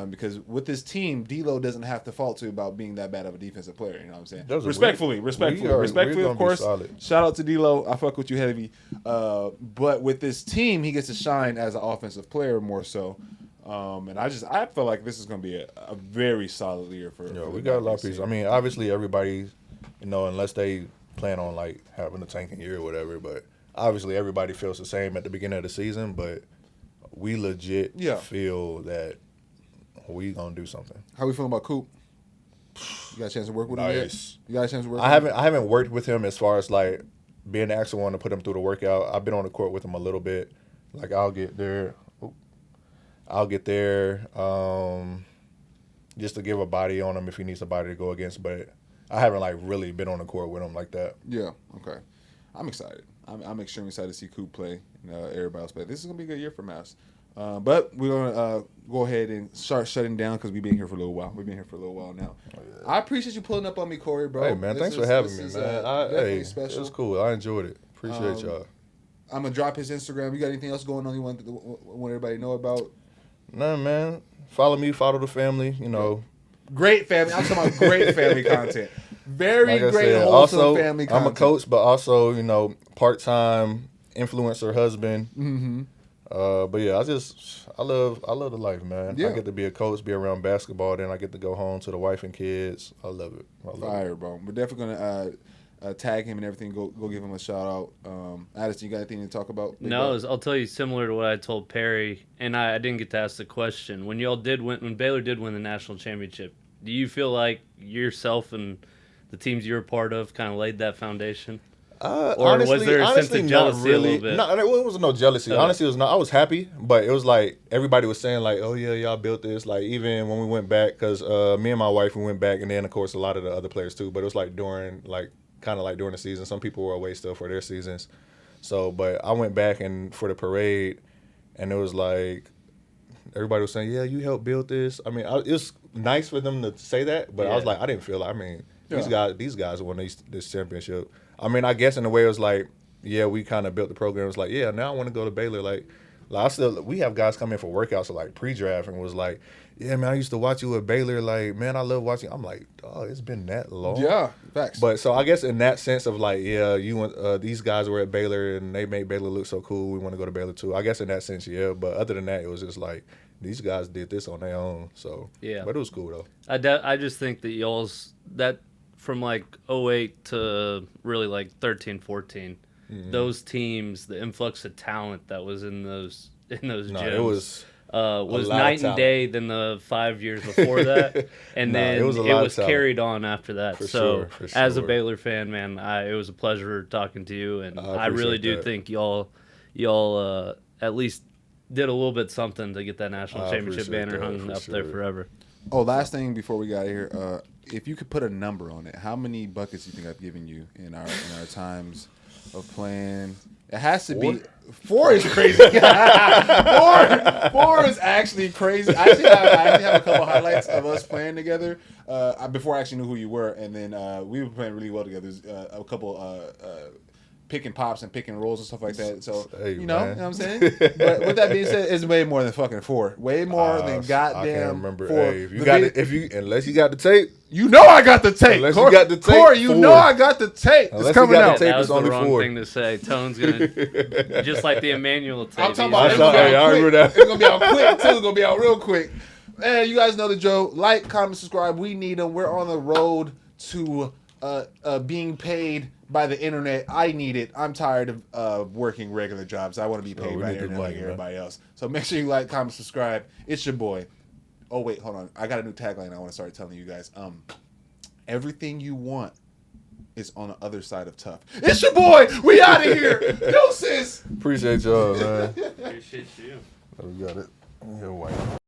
because with this team, D'Lo doesn't have to fault to about being that bad of a defensive player. You know what I'm saying? Respectfully, of course. Shout out to D'Lo. I fuck with you heavy. But with this team, he gets to shine as an offensive player more so. And I feel like this is going to be a very solid year for. Yeah, we got a lot of pieces. I mean, obviously everybody, unless they plan on, like, having a tanking year or whatever, but obviously everybody feels the same at the beginning of the season, but we legit feel that we gonna do something. How we feeling about Coop? You got a chance to work with him yet? You got a chance to work I haven't worked with him as far as like being the actual one to put him through the workout. I've been on the court with him a little bit. Like I'll get there just to give a body on him if he needs somebody to go against, but I haven't like really been on the court with him like that. Yeah, okay. I'm excited. I'm extremely excited to see Coop play and everybody else play. This is going to be a good year for Mass. But we're going to go ahead and start shutting down because we've been here for a little while. We've been here for a little while now. Oh, yeah. I appreciate you pulling up on me, Corey, bro. Hey, man, thanks for having me, man. Definitely special. It was cool. I enjoyed it. Appreciate y'all. I'm going to drop his Instagram. You got anything else going on you want everybody to know about? None, man. Follow me, follow the family, you know. Great family. I'm talking about great family content. Very like great, wholesome also, family content. I'm a coach, but also, you know, part-time influencer husband. Mm-hmm. But yeah, I love the life, man. Yeah. I get to be a coach, be around basketball, then I get to go home to the wife and kids. I love it. Fire, bro. We're definitely gonna tag him and everything. Go give him a shout out. Addison, you got anything to talk about? No, I'll tell you similar to what I told Perry, and I didn't get to ask the question. When Baylor did win the national championship, do you feel like yourself and the teams you were part of kind of laid that foundation? Or honestly, was there a sense of jealousy really, a little bit? No, there wasn't no jealousy. Okay. Honestly, it was not. I was happy, but it was like everybody was saying like, "Oh yeah, y'all built this." Like even when we went back, because me and my wife we went back, and then of course a lot of the other players too. But it was like during the season. Some people were away still for their seasons. So, but I went back and for the parade, and it was like everybody was saying, "Yeah, you helped build this." I mean, it was nice for them to say that, but I was like, I didn't feel like. I mean, these guys won this championship. I mean, I guess in a way it was like, yeah, we kind of built the program. It was like, yeah, now I want to go to Baylor. Like we have guys come in for workouts like pre-draft and was like, yeah, man, I used to watch you at Baylor. Like, man, I love watching. I'm like, oh, it's been that long. Yeah, facts. But so I guess in that sense of like, yeah, these guys were at Baylor and they made Baylor look so cool. We want to go to Baylor too. I guess in that sense, yeah. But other than that, it was just like these guys did this on their own. So yeah, but it was cool though. I just think that from like 2008 to really like 13, 14, those teams, the influx of talent that was in those gyms. It was night and day than the 5 years before that, and then it was carried on after that. For sure. As a Baylor fan, man, it was a pleasure talking to you, and I really do think y'all at least did a little bit something to get that national championship banner hung up there forever. Oh, last thing before we got here, if you could put a number on it, how many buckets do you think I've given you in our times of playing? It has to be 4 is crazy. 4 is actually crazy. I actually have a couple highlights of us playing together before I actually knew who you were, and then we were playing really well together. A couple picking pops and picking rolls and stuff like that. So you know what I'm saying. But with that being said, it's way more than fucking 4. Way more than goddamn. I can't remember. 4. Hey, unless you got the tape. You know I got the tape. Unless you got the tape. Corey, you know I got the tape. Unless it's coming out. That was the wrong thing to say. Tone's gonna just like the Emmanuel tape. I'm talking about it's gonna be out quick too. It's gonna be out real quick. Man, you guys know the joke. Like, comment, subscribe. We need them. We're on the road to being paid by the internet. I need it. I'm tired of working regular jobs. I want to be paid by the internet like everybody else. So make sure you like, comment, subscribe. It's your boy. Oh, wait, hold on. I got a new tagline I want to start telling you guys. Everything you want is on the other side of tough. It's your boy. We out of here. Deuces. Appreciate y'all, man. Appreciate you. We got it. Yeah, white.